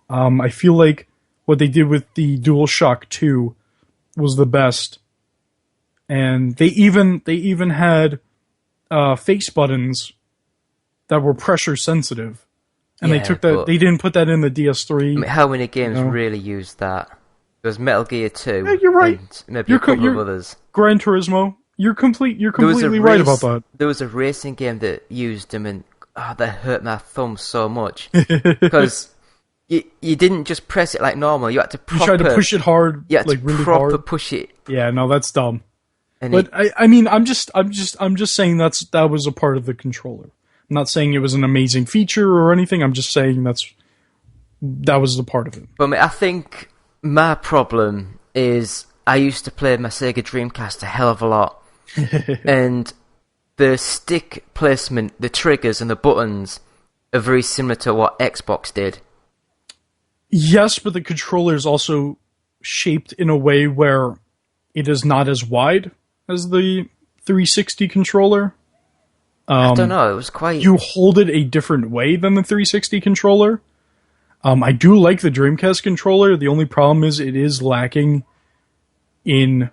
I feel like what they did with the DualShock 2 was the best. And they even had face buttons that were pressure sensitive. And Yeah, they took that. They didn't put that in the DS3. I mean, how many games really used that? There was Metal Gear 2. Yeah, you're right. And maybe a couple of others. Gran Turismo. You're completely right about that. There was a racing game that used them, and that hurt my thumb so much because you didn't just press it like normal. You had to You tried to push it hard. You had like to really proper hard. push it. Yeah, no, that's dumb. And But I mean, I'm just saying that was a part of the controller. I'm not saying it was an amazing feature or anything. I'm just saying that was a part of it. But I think my problem is I used to play my Sega Dreamcast a hell of a lot, and the stick placement, the triggers and the buttons are very similar to what Xbox did. Yes, but the controller is also shaped in a way where it is not as wide as the 360 controller. I don't know, it was quite... You hold it a different way than the 360 controller. I do like the Dreamcast controller. The only problem is it is lacking in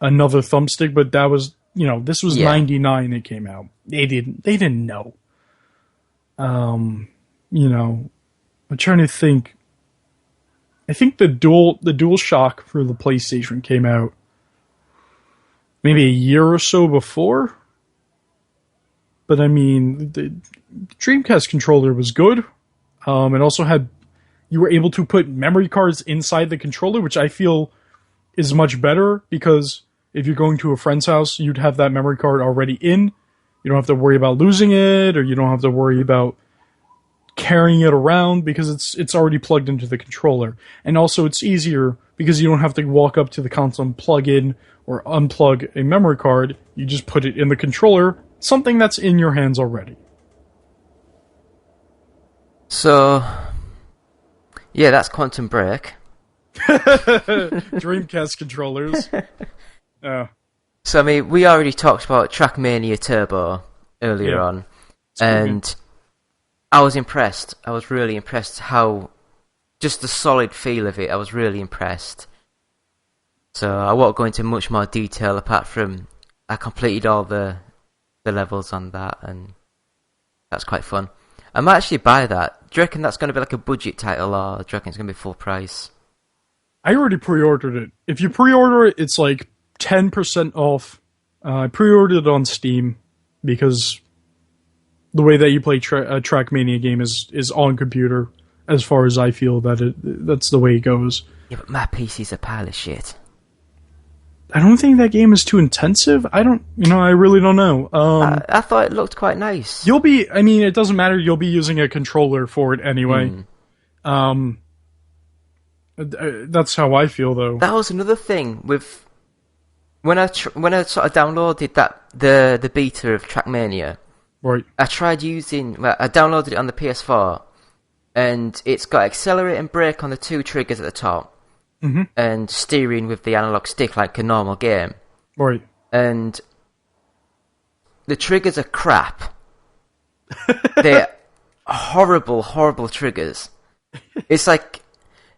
another thumbstick, but that was, this was 99 it came out. They didn't know. I'm trying to think. I think the DualShock for the PlayStation came out maybe a year or so before. But I mean, the Dreamcast controller was good. It also you were able to put memory cards inside the controller, which I feel is much better because if you're going to a friend's house, you'd have that memory card already in. You don't have to worry about losing it, or you don't have to worry about carrying it around because it's already plugged into the controller. And also it's easier because you don't have to walk up to the console and plug in or unplug a memory card. You just put it in the controller, something that's in your hands already. So, yeah, that's Quantum Break. Dreamcast controllers. So, I mean, we already talked about Trackmania Turbo earlier on, and I was impressed. I was really impressed how, just the solid feel of it, I was really impressed. So, I won't go into much more detail apart from I completed all the levels on that, and that's quite fun. I might actually buy that. Do you reckon that's going to be like a budget title, or do you reckon it's going to be full price? I already pre-ordered it. If you pre-order it, it's like 10% off. I pre-ordered it on Steam because the way that you play a Trackmania game is on computer. As far as I feel that's the way it goes. Yeah, but my PC's a pile of shit. I don't think that game is too intensive. I really don't know. I thought it looked quite nice. It doesn't matter. You'll be using a controller for it anyway. That's how I feel, though. That was another thing with when I sort of downloaded the beta of Trackmania. Right. I downloaded it on the PS4, and it's got accelerate and brake on the two triggers at the top. Mm-hmm. And steering with the analog stick like a normal game. Right. And the triggers are crap. They're horrible, horrible triggers. It's like,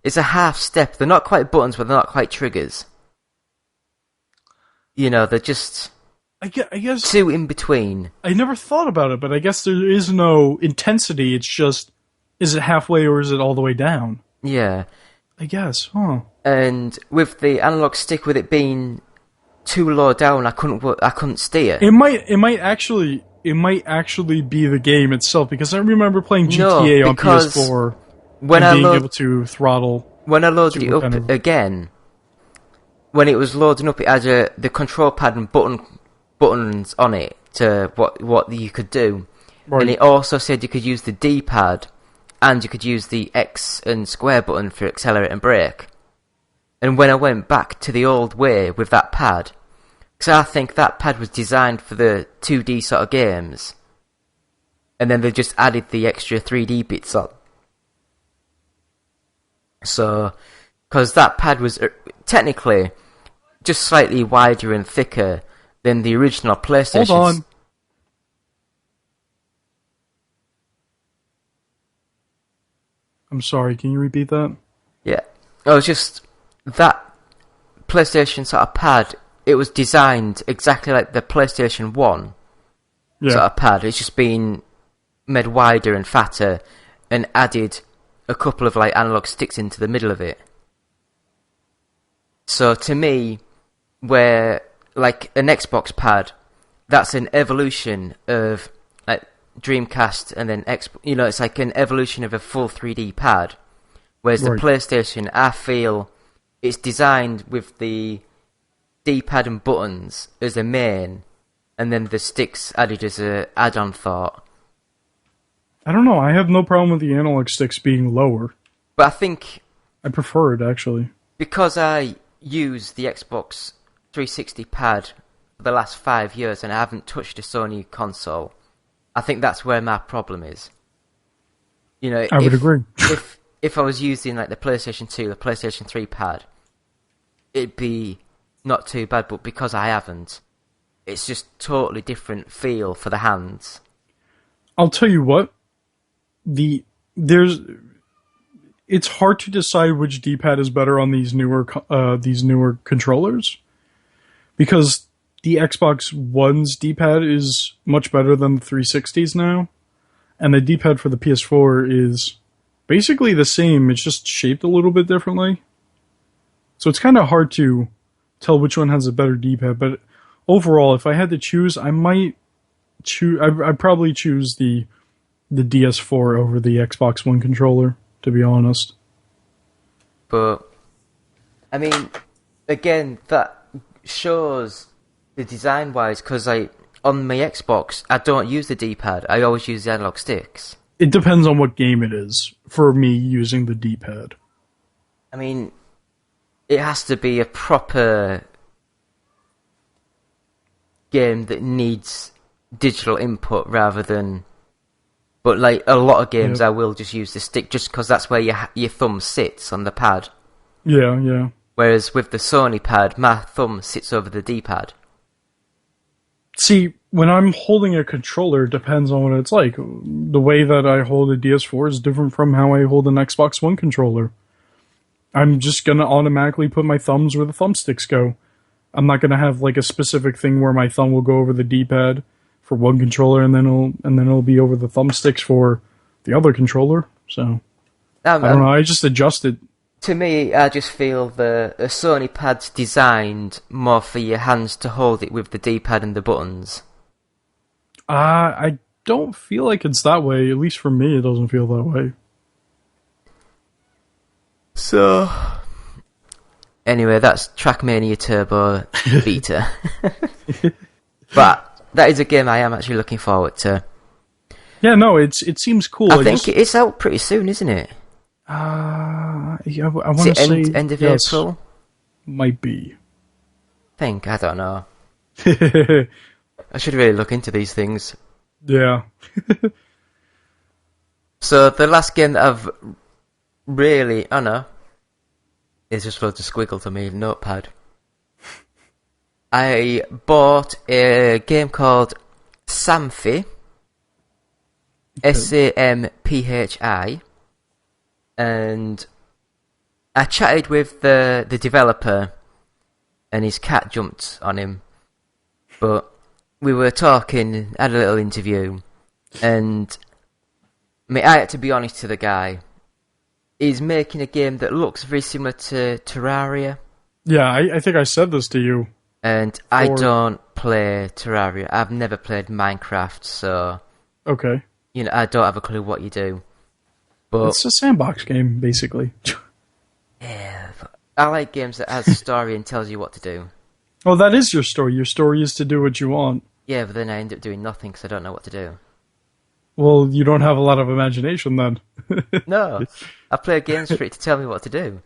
it's a half step. They're not quite buttons, but they're not quite triggers. They're just... I guess... two in between. I never thought about it, but I guess there is no intensity. It's just, is it halfway or is it all the way down? Yeah. I guess, huh? And with the analog stick, with it being too low down, I couldn't steer. It might actually be the game itself, because I remember playing GTA on PS4 being able to throttle. When I loaded it up again, when it was loading up, it had the control pad and buttons on it to what you could do, right. And it also said you could use the D-pad. And you could use the X and square button for accelerate and brake. And when I went back to the old way with that pad, because I think that pad was designed for the 2D sort of games, and then they just added the extra 3D bits on. So, because that pad was technically just slightly wider and thicker than the original PlayStation. Hold on. I'm sorry, can you repeat that? Yeah. Oh, it's just that PlayStation sort of pad, it was designed exactly like the PlayStation 1 sort of pad. It's just been made wider and fatter and added a couple of like analog sticks into the middle of it. So to me, where like an Xbox pad, that's an evolution of like Dreamcast and then it's like an evolution of a full 3D pad. Whereas the PlayStation, I feel it's designed with the D-pad and buttons as a main, and then the sticks added as a add-on thought. I don't know. I have no problem with the analog sticks being lower. But I think I prefer it, actually. Because I use the Xbox 360 pad for the last 5 years and I haven't touched a Sony console, I think that's where my problem is. You know, I would agree. If I was using like the PlayStation 2, the PlayStation 3 pad, it'd be not too bad, but because I haven't, it's just totally different feel for the hands. I'll tell you what, it's hard to decide which D-pad is better on these newer controllers, because the Xbox One's D-pad is much better than the 360's now, and the D-pad for the PS4 is basically the same, it's just shaped a little bit differently. So it's kind of hard to tell which one has a better D-pad, but overall, if I had to choose, I'd probably choose the DS4 over the Xbox One controller, to be honest. But, I mean, again, that shows the design-wise, because on my Xbox, I don't use the D-pad, I always use the analog sticks. It depends on what game it is, for me using the D-pad. I mean, it has to be a proper game that needs digital input rather than... But like a lot of games, I will just use the stick just because that's where your thumb sits on the pad. Yeah. Whereas with the Sony pad, my thumb sits over the D-pad. See, when I'm holding a controller, it depends on what it's like. The way that I hold a DS4 is different from how I hold an Xbox One controller. I'm just going to automatically put my thumbs where the thumbsticks go. I'm not going to have like a specific thing where my thumb will go over the D-pad for one controller and then it'll be over the thumbsticks for the other controller. So I don't know, I just adjust it. To me, I just feel the Sony pad's designed more for your hands to hold it with the D-pad and the buttons. I don't feel like it's that way. At least for me, it doesn't feel that way. So, anyway, that's Trackmania Turbo Beta. But that is a game I am actually looking forward to. Yeah, no, it seems cool. I think it's out pretty soon, isn't it? Yeah, I want to say end of yes, April? Might be. I don't know. I should really look into these things. Yeah. So the last game that I've really, I know, it's just loads of squiggles on my notepad. I bought a game called Samphi, Samphi, and I chatted with the developer, and his cat jumped on him. But we were talking, had a little interview, and I had to be honest to the guy. He's making a game that looks very similar to Terraria. Yeah, I think I said this to you. And I don't play Terraria. I've never played Minecraft, so... Okay. You know, I don't have a clue what you do. But it's a sandbox game, basically. Yeah, I like games that has a story and tells you what to do. Well, that is your story. Your story is to do what you want. Yeah, but then I end up doing nothing because I don't know what to do. Well, you don't have a lot of imagination then. No, I play games for it to tell me what to do.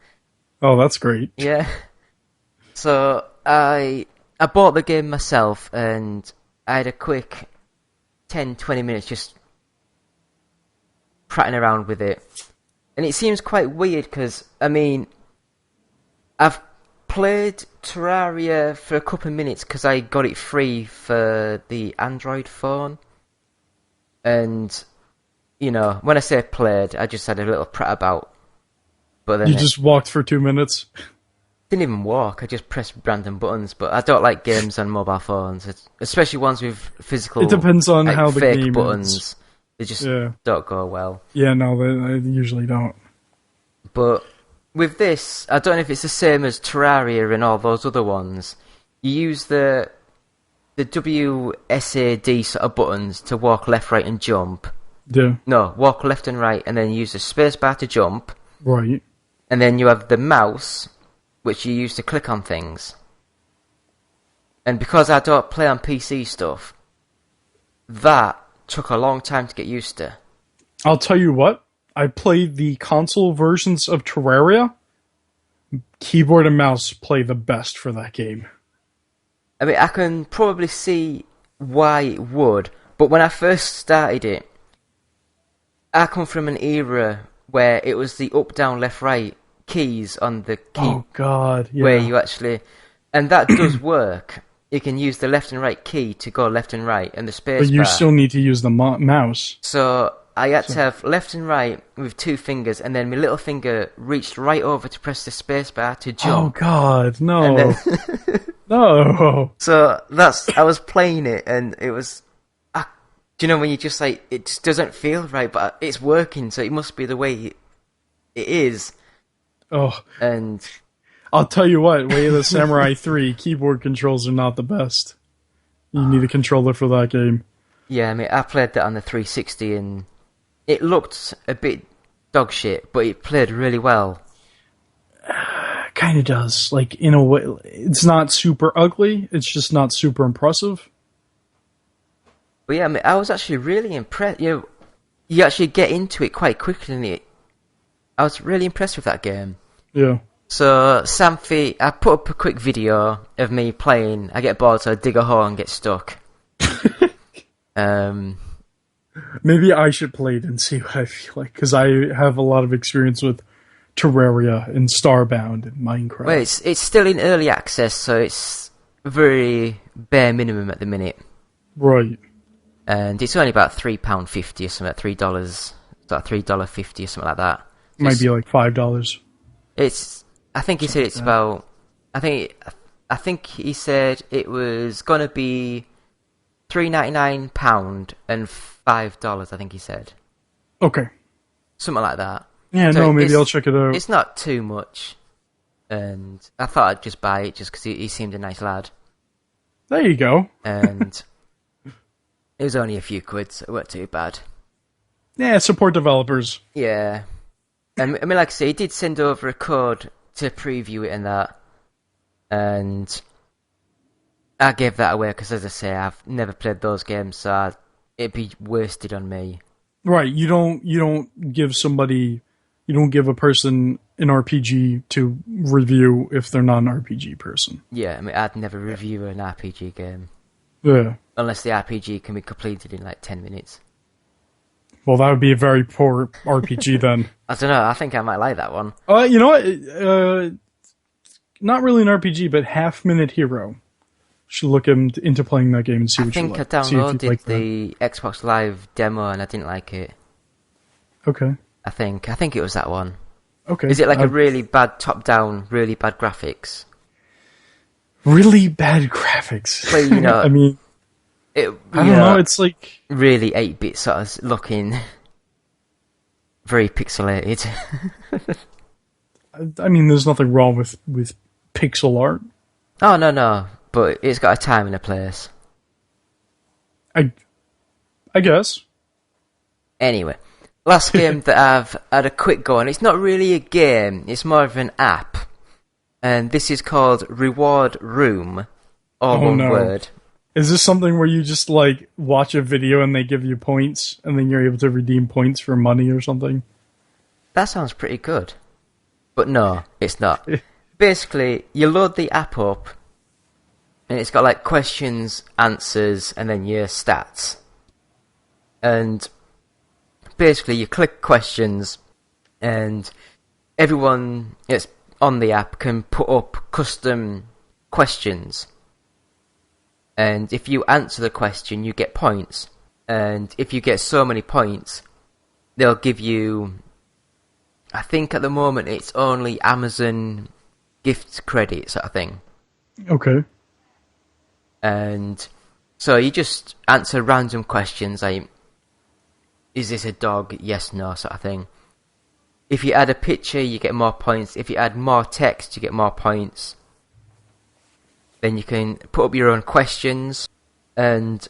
Oh, that's great. Yeah. So I bought the game myself and I had a quick 10-20 minutes just prattling around with it. And it seems quite weird because, I mean, I've played Terraria for a couple of minutes because I got it free for the Android phone. And you know, when I say played, I just had a little prat about. But then You just walked for 2 minutes? didn't even walk. I just pressed random buttons. But I don't like games on mobile phones, especially ones with physical. It depends on like, how the fake game buttons. is. They just Yeah. don't go well. Yeah, no, they usually don't. But with this, I don't know if it's the same as Terraria and all those other ones. You use the WSAD sort of buttons to walk left, right, and jump. Yeah. No, walk left and right, and then use the spacebar to jump. Right. And then you have the mouse, which you use to click on things. And because I don't play on PC stuff, that took a long time to get used to. I'll tell you what, I played the console versions of Terraria. Keyboard and mouse play the best for that game. I mean, I can probably see why it would, but when I first started it, I come from an era where it was the up, down, left, right keys on the key. Oh, God, yeah. Where you actually... And that does work. You can use the left and right key to go left and right, and the space But you bar. still need to use the mouse. So I had to have left and right with 2 fingers, and then my little finger reached right over to press the space bar to Oh, jump. God, no. And then No. So I was playing it, and it was... do you know when you just like, it just doesn't feel right, but it's working, so it must be the way it is. Oh, And I'll tell you what, Way of the Samurai 3, keyboard controls are not the best. You need a controller for that game. yeah, I mean, I played that on the 360, and it looked a bit dog shit, but it played really well. Kind of does. Like, in a way, it's not super ugly, it's just not super impressive. But yeah, I mean, I was actually really impressed. You actually get into it quite quickly, and I was really impressed with that game. Yeah. So, Samphi, I put up a quick video of me playing. I get bored, so I dig a hole and get stuck. Maybe I should play it and see what I feel like, because I have a lot of experience with Terraria and Starbound and Minecraft. Well, it's still in early access, so it's very bare minimum at the minute. Right. And it's only about £3.50 or something, $3. It's like $3.50 or something like that. Might be like $5. I think he said it's about... I think he said it was going to be £3.99 and $5, I think he said. Okay. Something like that. Yeah, So no, maybe I'll check it out. It's not too much. And I thought I'd just buy it just because he seemed a nice lad. There you go. And it was only a few quid, so it weren't too bad. Yeah, support developers. Yeah. And I mean, like I say, he did send over a code to preview it and that. And I gave that away because, as I say, I've never played those games, so it'd be wasted on me. Right, you don't give a person an RPG to review if they're not an RPG person. Yeah, I mean, I'd never review an RPG game. Yeah. Unless the RPG can be completed in like 10 minutes. Well, that would be a very poor RPG then. I don't know, I think I might like that one. You know what? Not really an RPG, but Half Minute Hero. Should look into playing that game and see what you like. I think I downloaded the Xbox Live demo and I didn't like it. Okay. I think it was that one. Okay. Is it like a really bad top-down, really bad graphics? Really bad graphics. Well, you know, I mean, I don't know. It's like really 8-bit sort of looking, very pixelated. I mean, there's nothing wrong with pixel art. Oh no, but it's got a time and a place. I guess. Anyway, last game that I've had a quick go on. It's not really a game. It's more of an app, and this is called Reward Room, all one word. Is this something where you just like watch a video and they give you points, and then you're able to redeem points for money or something? That sounds pretty good, but no, it's not. Basically, you load the app up, and it's got like questions, answers, and then your stats. And basically, you click questions, and everyone that's on the app can put up custom questions. And if you answer the question, you get points. And if you get so many points, they'll give you, I think at the moment it's only Amazon gift credit sort of thing. Okay. And so you just answer random questions like, is this a dog? Yes, no, sort of thing. If you add a picture, you get more points. If you add more text, you get more points. Then you can put up your own questions. And,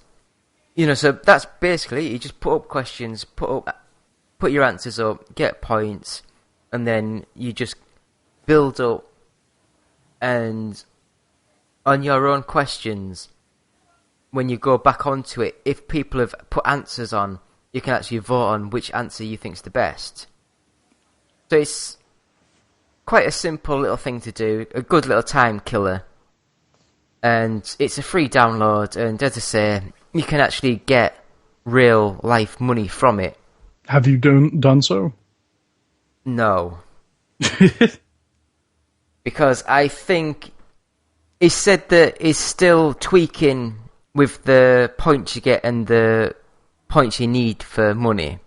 so that's basically it. You just put up questions, put your answers up, get points, and then you just build up. And on your own questions, when you go back onto it, if people have put answers on, you can actually vote on which answer you think's the best. So it's quite a simple little thing to do, a good little time killer. And it's a free download, and as I say, you can actually get real life money from it. Have you done so? No. Because I think he said that he's still tweaking with the points you get and the points you need for money.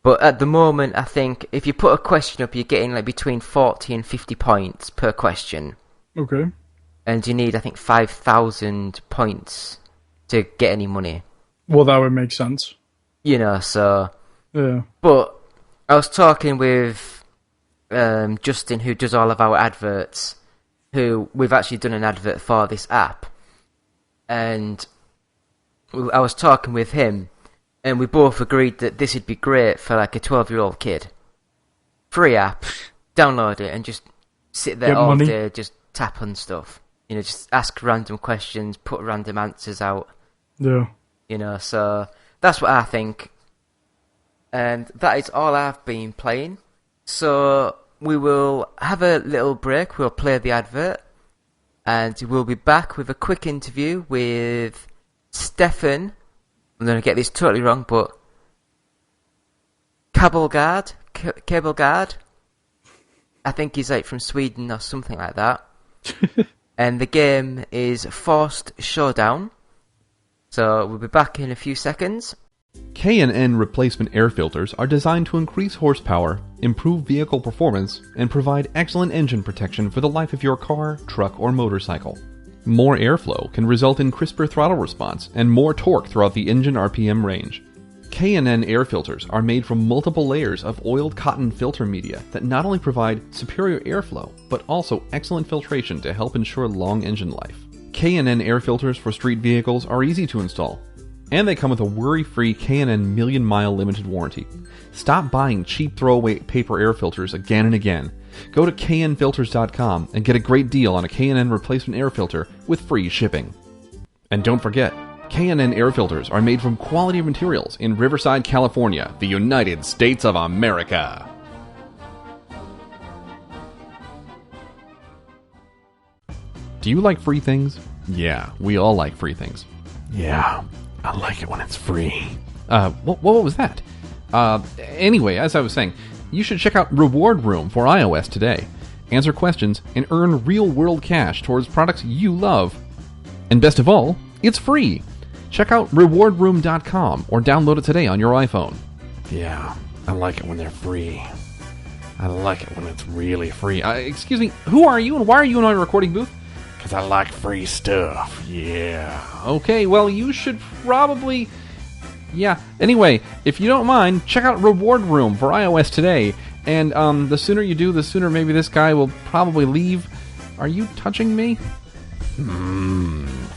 But at the moment, I think if you put a question up, you're getting like between 40 and 50 points per question. Okay. And you need, I think, 5,000 points to get any money. Well, that would make sense. So... Yeah. But I was talking with Justin, who does all of our adverts, who we've actually done an advert for this app. And I was talking with him, and we both agreed that this would be great for like a 12-year-old kid. Free app, download it, and just sit there all day, just tap on stuff. Just ask random questions, put random answers out. Yeah. So that's what I think. And that is all I've been playing. So we will have a little break, we'll play the advert, and we'll be back with a quick interview with Steffen. I'm going to get this totally wrong, but Kabbelgaard. I think he's like from Sweden or something like that. And the game is Forced Showdown. So we'll be back in a few seconds. K&N replacement air filters are designed to increase horsepower, improve vehicle performance, and provide excellent engine protection for the life of your car, truck, or motorcycle. More airflow can result in crisper throttle response and more torque throughout the engine RPM range. K&N air filters are made from multiple layers of oiled cotton filter media that not only provide superior airflow, but also excellent filtration to help ensure long engine life. K&N air filters for street vehicles are easy to install, and they come with a worry-free K&N million-mile limited warranty. Stop buying cheap throwaway paper air filters again and again. Go to knfilters.com and get a great deal on a K&N replacement air filter with free shipping. And don't forget, K&N air filters are made from quality materials in Riverside, California, the United States of America. Do you like free things? Yeah, we all like free things. Yeah, I like it when it's free. What was that? Anyway, as I was saying, you should check out Reward Room for iOS today. Answer questions and earn real-world cash towards products you love. And best of all, it's free. Check out rewardroom.com or download it today on your iPhone. Yeah, I like it when they're free. I like it when it's really free. Excuse me, who are you and why are you in my recording booth? Because I like free stuff, yeah. Okay, well, you should probably... Yeah, anyway, if you don't mind, check out Reward Room for iOS today. And the sooner you do, the sooner maybe this guy will probably leave. Are you touching me?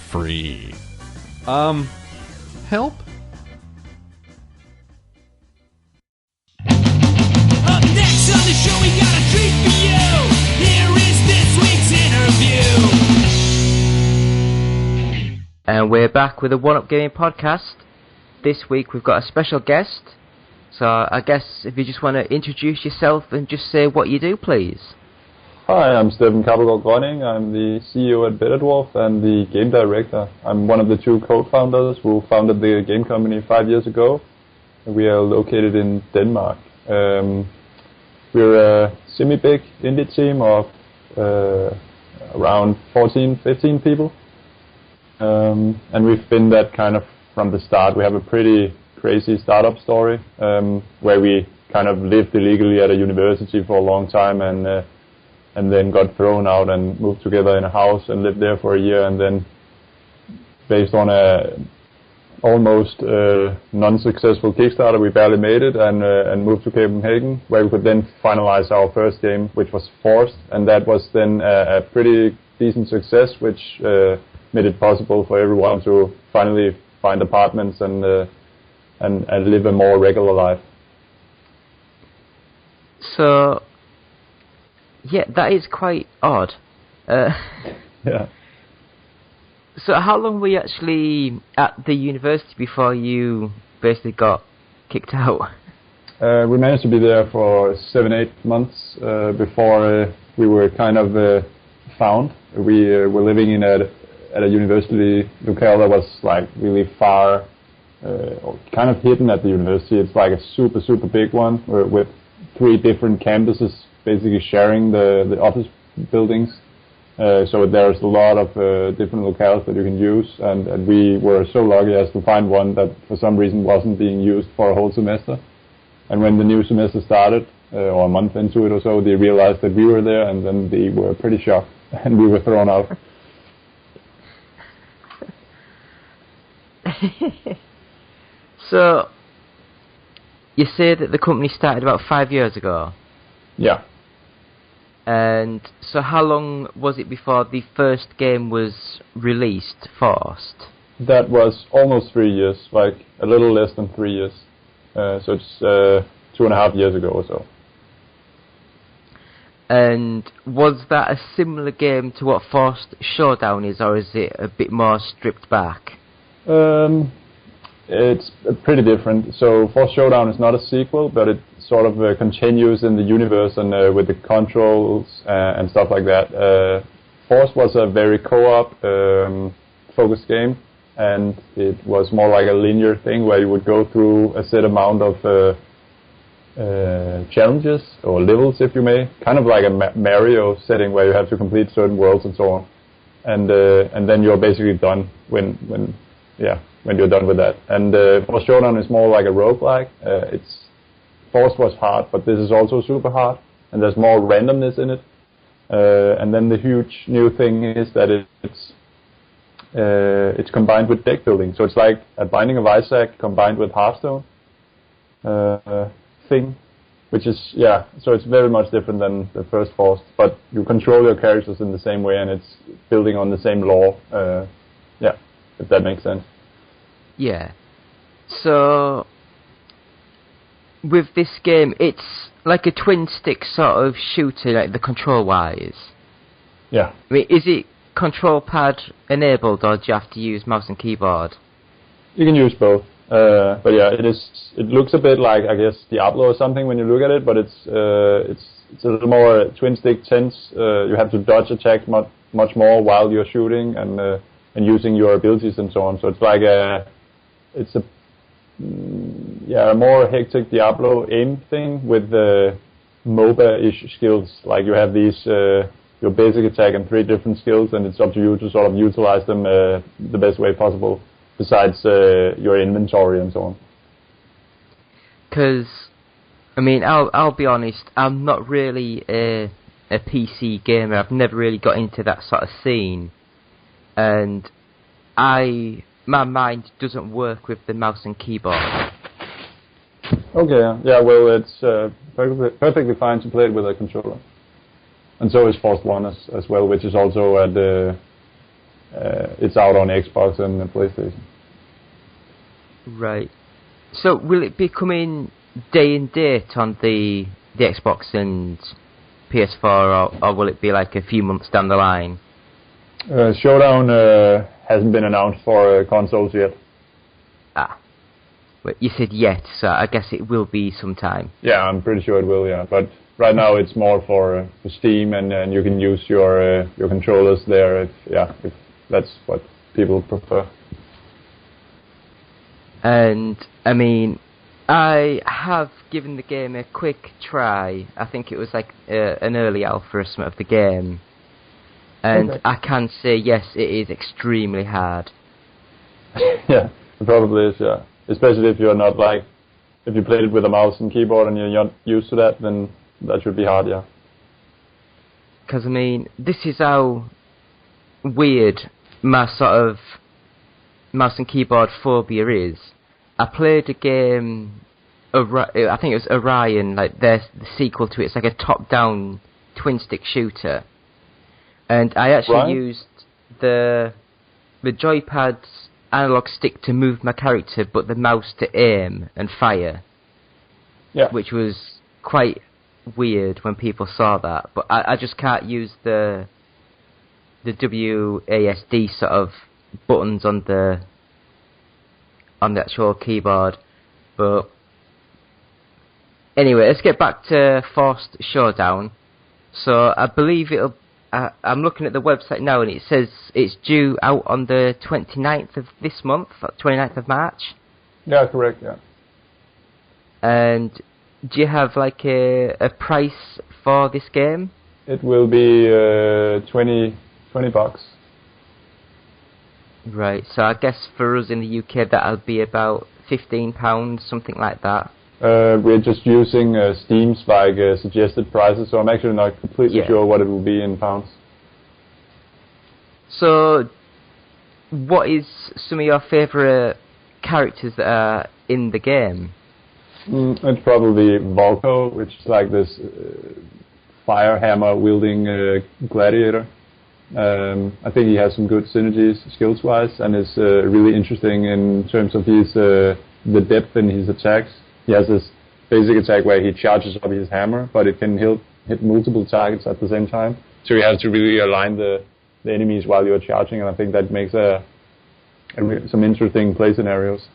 Free. Help? Up next on the show, we got a treat for you. Here is this week's interview. And we're back with a One-Up Gaming podcast. This week we've got a special guest. So I guess if you just want to introduce yourself and just say what you do, please. Hi, I'm Steffen Kabbelgaard. I'm the CEO at Better Dwarf and the game director. I'm one of the two co-founders who founded the game company 5 years ago. We are located in Denmark. We're a semi-big indie team of around 14, 15 people. And we've been that kind of from the start. We have a pretty crazy startup story where we kind of lived illegally at a university for a long time and then got thrown out and moved together in a house and lived there for a year, and then based on a almost non-successful Kickstarter, we barely made it and moved to Copenhagen, where we could then finalize our first game, which was Forced, and that was then a pretty decent success, which made it possible for everyone to finally find apartments and live a more regular life. So, yeah, that is quite odd. Yeah. So how long were you actually at the university before you basically got kicked out? We managed to be there for 7-8 months before we were kind of found. We were living at a university locale that was like really far, or kind of hidden at the university. It's like a super, super big one with 3 different campuses basically sharing the office buildings. So there's a lot of different locales that you can use, and we were so lucky as to find one that for some reason wasn't being used for a whole semester. And when the new semester started, or a month into it or so, they realized that we were there, and then they were pretty shocked, and we were thrown out. So, you say that the company started about 5 years ago? Yeah. And so how long was it before the first game was released, Forced? That was almost 3 years, like a little less than 3 years. So it's 2.5 years ago or so. And was that a similar game to what Forced Showdown is, or is it a bit more stripped back? It's pretty different. So Forced Showdown is not a sequel, but it sort of continues in the universe and with the controls and stuff like that. Forced was a very co-op focused game, and it was more like a linear thing where you would go through a set amount of challenges or levels, if you may, kind of like a Mario setting where you have to complete certain worlds and so on, and then you're basically done when you're done with that. And Forced Showdown is more like a roguelike. Forced was hard, but this is also super hard, and there's more randomness in it. And then the huge new thing is that it's combined with deck building, so it's like a Binding of Isaac combined with Hearthstone thing, which is so it's very much different than the first Forced, but you control your characters in the same way, and it's building on the same lore. If that makes sense. Yeah. So, with this game, it's like a twin-stick sort of shooter, like the control-wise. Yeah. I mean, is it control pad enabled, or do you have to use mouse and keyboard? You can use both. But yeah, it looks a bit like, I guess, Diablo or something when you look at it, but it's a little more twin-stick tense. You have to dodge attacks much more while you're shooting and using your abilities and so on. So it's like a more hectic Diablo aim thing with the MOBA-ish skills. Like you have these your basic attack and 3 different skills, and it's up to you to sort of utilize them the best way possible, besides your inventory and so on. Because, I mean, I'll be honest, I'm not really a PC gamer. I've never really got into that sort of scene. And my mind doesn't work with the mouse and keyboard. Okay, yeah, well, it's perfectly fine to play it with a controller. And so is Forced 1 as well, which is also it's out on Xbox and PlayStation. Right. So will it be coming day and date on the Xbox and PS4, or will it be like a few months down the line? Showdown hasn't been announced for consoles yet. Well, you said yet, so I guess it will be sometime. Yeah, I'm pretty sure it will, yeah. But right now it's more for Steam, and you can use your controllers there if that's what people prefer. And, I mean, I have given the game a quick try. I think it was like an early alpha or something of the game. And okay. I can say, yes, it is extremely hard. Yeah, it probably is, yeah. especially if you're not like, if you played it with a mouse and keyboard and you're not used to that, then that should be hard, yeah. Because, I mean, this is how weird my sort of mouse and keyboard phobia is. I played a game, I think it was Orion, like the sequel to it. It's like a top-down twin-stick shooter. And I actually used the joypad's analog stick to move my character, but the mouse to aim and fire. Yeah. Which was quite weird when people saw that. But I just can't use the WASD sort of buttons on the actual keyboard. But anyway, let's get back to Forced Showdown. So I believe it'll. I'm looking at the website now, and it says it's due out on the 29th of this month, 29th of March. Yeah, correct. Yeah. And do you have like a price for this game? It will be $20. Right. So I guess for us in the UK, that'll be about £15, something like that. We're just using Steam's like suggested prices, so I'm actually not completely sure what it will be in pounds. So, what is some of your favourite characters that are in the game? It's probably Volko, which is like this fire hammer wielding gladiator. I think he has some good synergies skills-wise, and is really interesting in terms of his the depth in his attacks. He has this basic attack where he charges up his hammer, but it can hit multiple targets at the same time. So you have to really align the enemies while you're charging, and I think that makes some interesting play scenarios.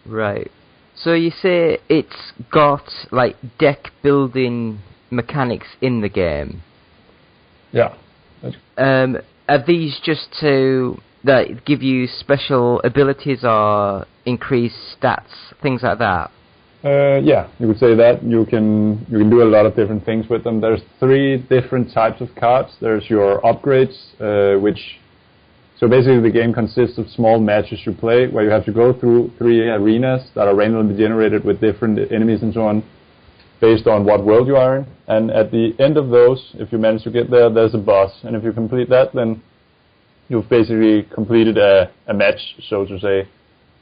Right. So you say it's got like deck building mechanics in the game. Yeah. Are these just to that give you special abilities or increase stats, things like that? Yeah, you could say that. You can do a lot of different things with them. There's 3 different types of cards. There's your upgrades, so basically the game consists of small matches you play, where you have to go through 3 arenas that are randomly generated with different enemies and so on, based on what world you are in. And at the end of those, if you manage to get there, there's a boss. And if you complete that, then you've basically completed a match, so to say.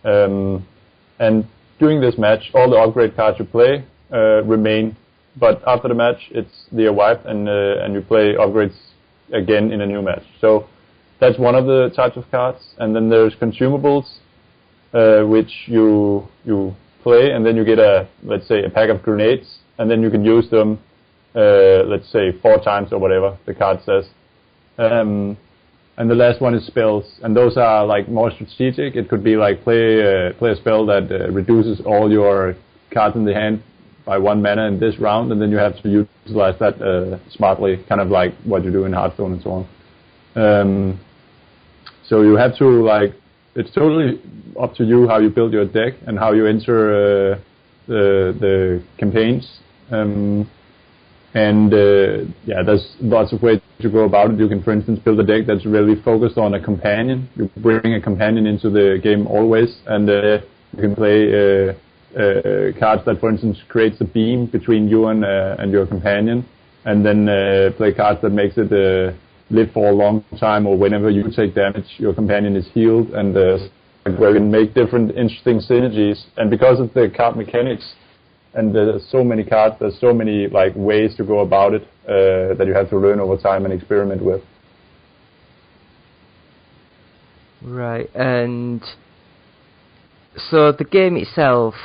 And during this match, all the upgrade cards you play remain, but after the match, they're wiped, and you play upgrades again in a new match. So that's one of the types of cards. And then there's consumables, which you play, and then you get let's say a pack of grenades, and then you can use them, let's say 4 times or whatever the card says. And the last one is spells, and those are like more strategic. It could be like play a spell that reduces all your cards in the hand by 1 mana in this round, and then you have to utilize that smartly, kind of like what you do in Hearthstone and so on. So you have to it's totally up to you how you build your deck and how you enter the campaigns. There's lots of ways to go about it. You can, for instance, build a deck that's really focused on a companion. You bring a companion into the game always, and you can play cards that, for instance, creates a beam between you and your companion, and then play cards that makes it live for a long time, or whenever you take damage, your companion is healed, and where you can make different interesting synergies. And because of the card mechanics, and there's so many cards, there's so many ways to go about it that you have to learn over time and experiment with. Right, and so the game itself,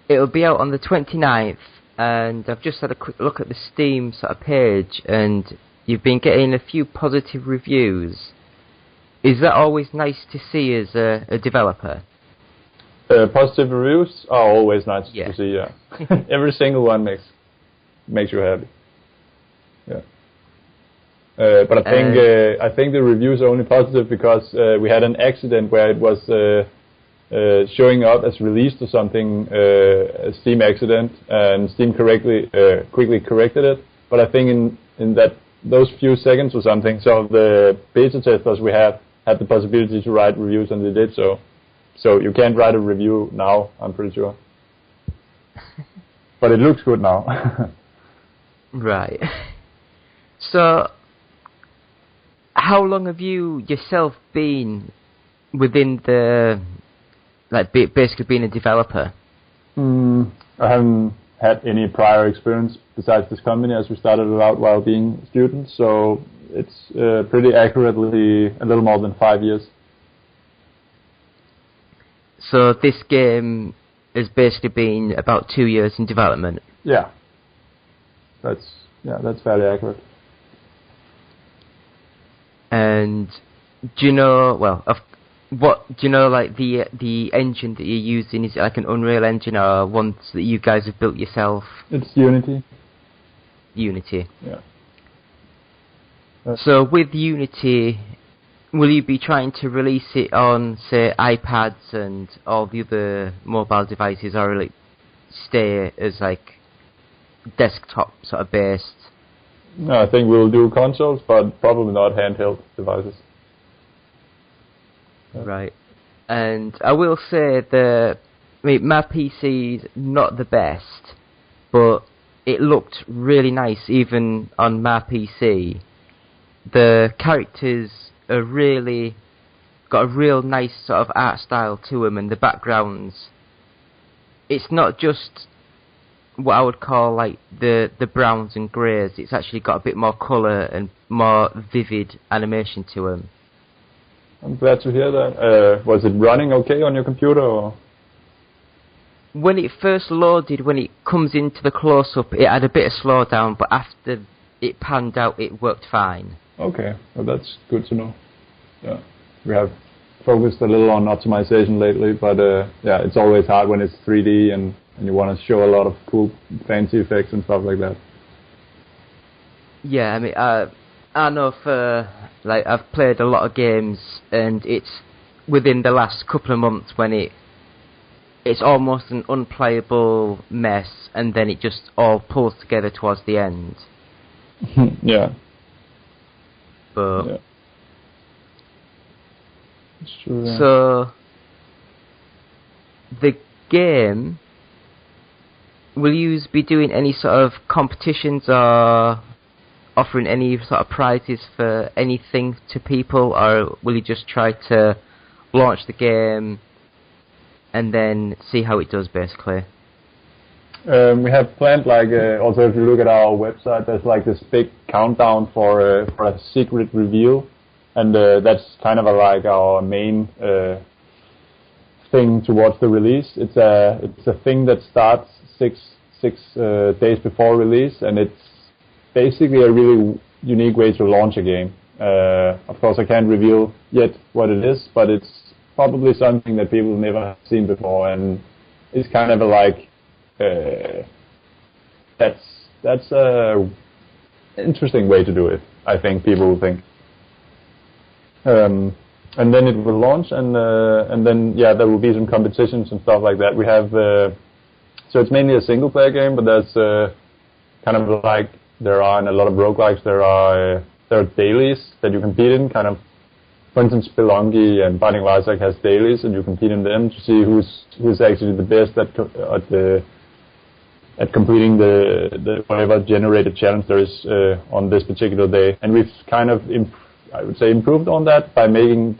it'll be out on the 29th, and I've just had a quick look at the Steam sort of page, and you've been getting a few positive reviews. Is that always nice to see as a developer? Positive reviews are always nice to see, yeah. Every single one makes you happy. Yeah. But I think the reviews are only positive because we had an accident where it was showing up as released or something, a Steam accident, and Steam quickly corrected it. But I think in those few seconds or something, so the beta testers we have had the possibility to write reviews, and they did so. So you can't write a review now, I'm pretty sure. But it looks good now. Right. So, how long have you yourself been within the, basically being a developer? I haven't had any prior experience besides this company, as we started it out while being students, so it's pretty accurately a little more than 5 years. So this game has basically been about 2 years in development? Yeah. That's fairly accurate. And do you know, like the engine that you're using, is it like an Unreal Engine or one that you guys have built yourself? It's Unity. Unity. Yeah. So with Unity, will you be trying to release it on, say, iPads and all the other mobile devices, or will it stay as like desktop sort of based? No, I think we'll do consoles, but probably not handheld devices. Right. And I will say my PC's not the best, but it looked really nice even on my PC. The characters are really got a real nice sort of art style to them, and the backgrounds, it's not just what I would call like the browns and greys. It's actually got a bit more colour and more vivid animation to them. I'm glad to hear that. Was it running okay on your computer? Or? When it first loaded, when it comes into the close-up, it had a bit of slowdown, but after it panned out, it worked fine. Okay, well that's good to know. Yeah, we have focused a little on optimization lately, but yeah, it's always hard when it's 3D and you want to show a lot of cool fancy effects and stuff like that. Yeah, I mean, I know for, like, I've played a lot of games, and it's within the last couple of months when it's almost an unplayable mess, and then it just all pulls together towards the end. Yeah. But yeah. It's true, yeah. So the game, will you be doing any sort of competitions or offering any sort of prizes for anything to people, or will you just try to launch the game and then see how it does, basically? We have planned, like, also if you look at our website, there's like this big countdown for a secret reveal, and that's kind of like our main thing towards the release. It's a thing that starts six days before release, and it's basically a really unique way to launch a game. Of course, I can't reveal yet what it is, but it's probably something that people never have seen before, and it's kind of a like. That's a interesting way to do it, I think people will think. And then it will launch, and then yeah, there will be some competitions and stuff like that. We have so it's mainly a single player game, but there's kind of like there are in a lot of roguelikes there are dailies that you compete in. Kind of, for instance, Spelunky and Binding of Isaac has dailies, and you compete in them to see who's actually the best at completing the whatever generated challenge there is on this particular day. And we've kind of, I would say, improved on that by making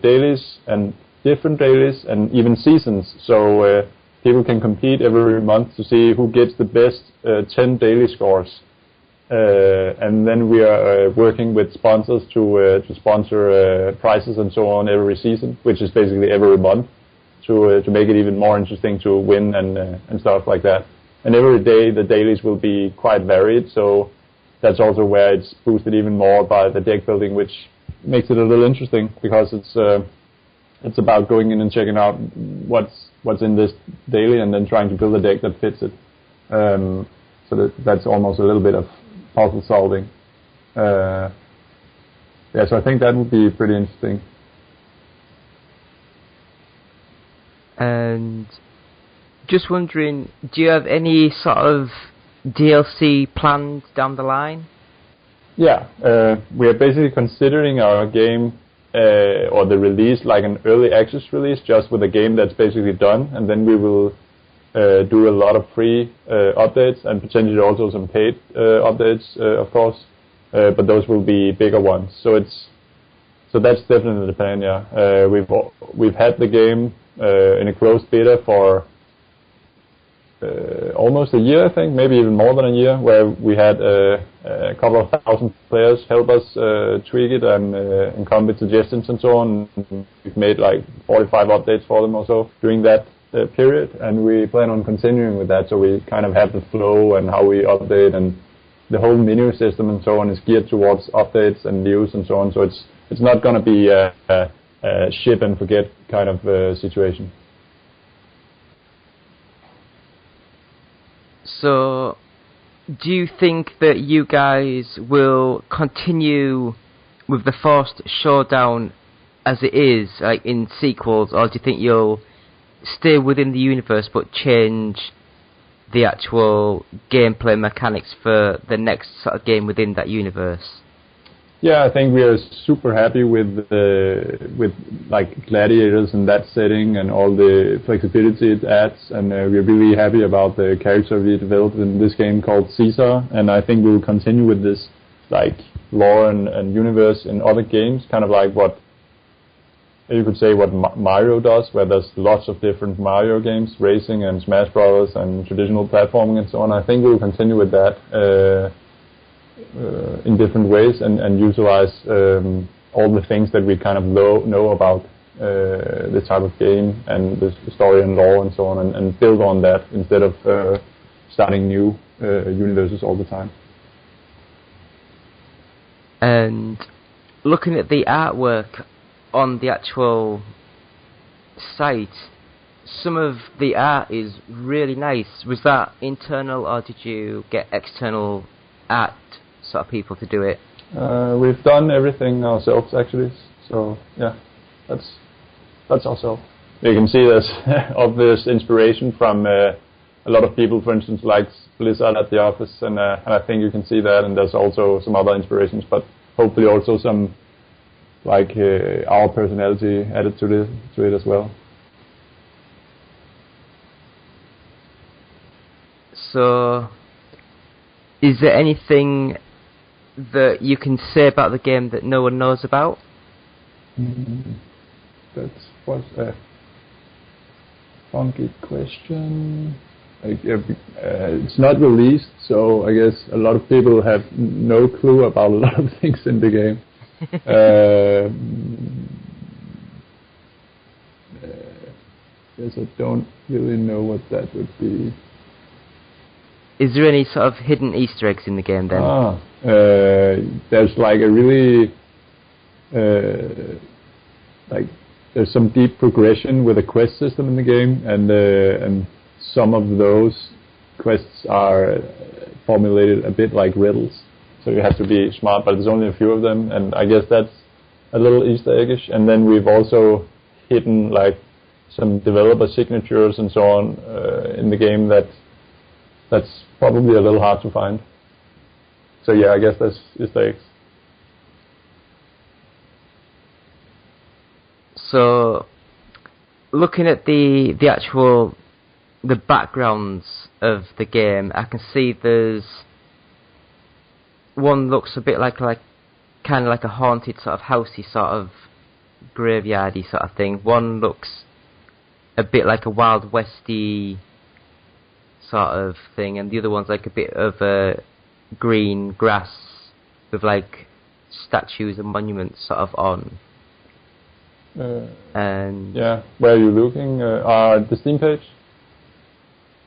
dailies and different dailies and even seasons. So people can compete every month to see who gets the best 10 daily scores. And then we are working with sponsors to sponsor prizes and so on every season, which is basically every month, to make it even more interesting to win and stuff like that. And every day the dailies will be quite varied, so that's also where it's boosted even more by the deck building, which makes it a little interesting, because it's about going in and checking out what's in this daily and then trying to build a deck that fits it. So that's almost a little bit of puzzle solving. Yeah, so I think that would be pretty interesting. And just wondering, do you have any sort of DLC planned down the line? Yeah, we are basically considering our game or the release, like an early access release, just with a game that's basically done, and then we will do a lot of free updates and potentially also some paid updates, of course. But those will be bigger ones. So that's definitely the plan. Yeah, we've had the game in a closed beta for almost a year, I think, maybe even more than a year, where we had a couple of thousand players help us tweak it and come with suggestions and so on. We've made like 45 updates for them or so during that period, and we plan on continuing with that. So we kind of have the flow and how we update, and the whole menu system and so on is geared towards updates and news and so on. So it's not going to be a ship and forget kind of situation. So, do you think that you guys will continue with the Forced Showdown as it is, like in sequels, or do you think you'll stay within the universe but change the actual gameplay mechanics for the next sort of game within that universe? Yeah, I think we are super happy with like Gladiators in that setting and all the flexibility it adds, and we're really happy about the character we developed in this game called Caesar, and I think we'll continue with this like lore and universe in other games, kind of like what you could say what Mario does, where there's lots of different Mario games, racing and Smash Brothers and traditional platforming and so on. I think we'll continue with that in different ways and utilize all the things that we kind of know about this type of game and the story and lore and so on, and build on that instead of starting new universes all the time. And looking at the artwork on the actual site, some of the art is really nice. Was that internal, or did you get external art sort of people to do it? We've done everything ourselves, actually. So yeah, that's ourselves. You can see there's obvious inspiration from a lot of people, for instance, like Blizzard at the office, and I think you can see that. And there's also some other inspirations, but hopefully also some like our personality added to it as well. So, is there anything that you can say about the game that no one knows about? That was a funky question. It's not released, so I guess a lot of people have no clue about a lot of things in the game. Yes, I don't really know what that would be. Is there any sort of hidden Easter eggs in the game then? There's like a really like there's some deep progression with a quest system in the game, and some of those quests are formulated a bit like riddles. So you have to be smart, but there's only a few of them, and I guess that's a little Easter eggish. And then we've also hidden like some developer signatures and so on in the game that's probably a little hard to find. So yeah, I guess that's Easter eggs. So, looking at the backgrounds of the game, I can see there's one looks a bit like kind of like a haunted sort of housey sort of graveyardy sort of thing. One looks a bit like a Wild Westy sort of thing, and the other one's like a bit of a green grass with like statues and monuments sort of on. And yeah, where are you looking? At the Steam page?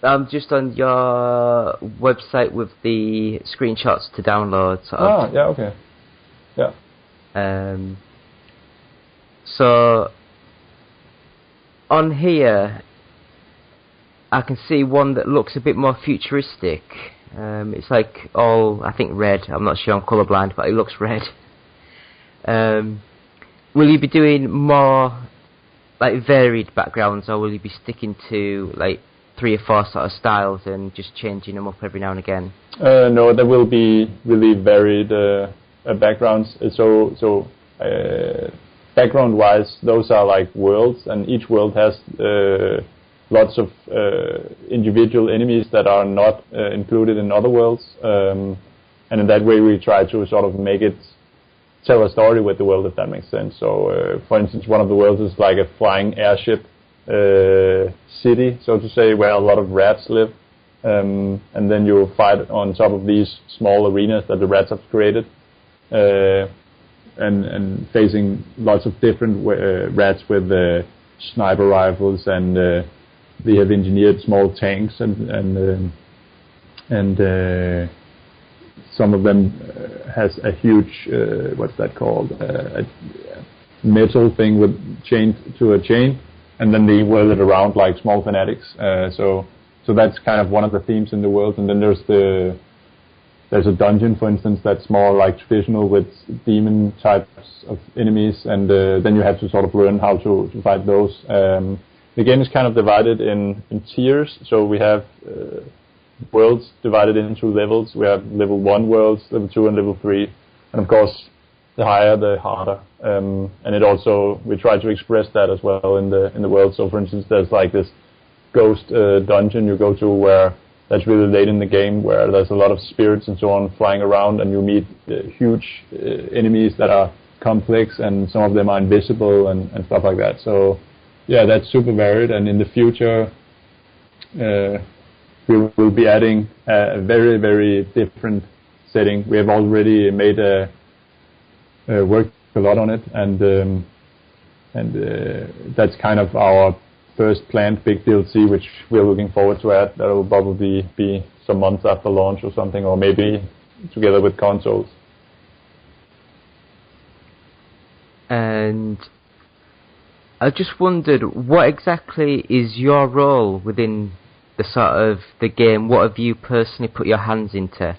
I'm just on your website with the screenshots to download. Sort of. Yeah, okay. Yeah. So on here, I can see one that looks a bit more futuristic. It's like all, I think, red. I'm not sure, I'm colourblind, but it looks red. Will you be doing more like varied backgrounds, or will you be sticking to like 3 or 4 sort of styles and just changing them up every now and again? No, there will be really varied backgrounds. So background-wise, those are like worlds, and each world has lots of individual enemies that are not included in other worlds. And in that way, we try to sort of make it tell a story with the world, if that makes sense. So, for instance, one of the worlds is like a flying airship city, so to say, where a lot of rats live. And then you fight on top of these small arenas that the rats have created, and facing lots of different rats with sniper rifles, and they have engineered small tanks, and some of them has a huge what's that called, a metal thing with chained to a chain, and then they whirl it around like small fanatics. So that's kind of one of the themes in the world. And then there's a dungeon, for instance, that's more like traditional with demon types of enemies, and then you have to sort of learn how to fight those. The game is kind of divided in tiers, so we have worlds divided into levels. We have level 1 worlds, level 2 and level 3, and of course the higher the harder. And it also, we try to express that as well in the world. So for instance, there's like this ghost dungeon you go to where that's really late in the game, where there's a lot of spirits and so on flying around, and you meet huge enemies that are complex, and some of them are invisible and stuff like that. So yeah, that's super varied, and in the future we will be adding a very, very different setting. We have already made worked a lot on it, and that's kind of our first planned big DLC, which we're looking forward to add. That will probably be some months after launch or something, or maybe together with consoles. And I just wondered, what exactly is your role within the sort of the game? What have you personally put your hands into?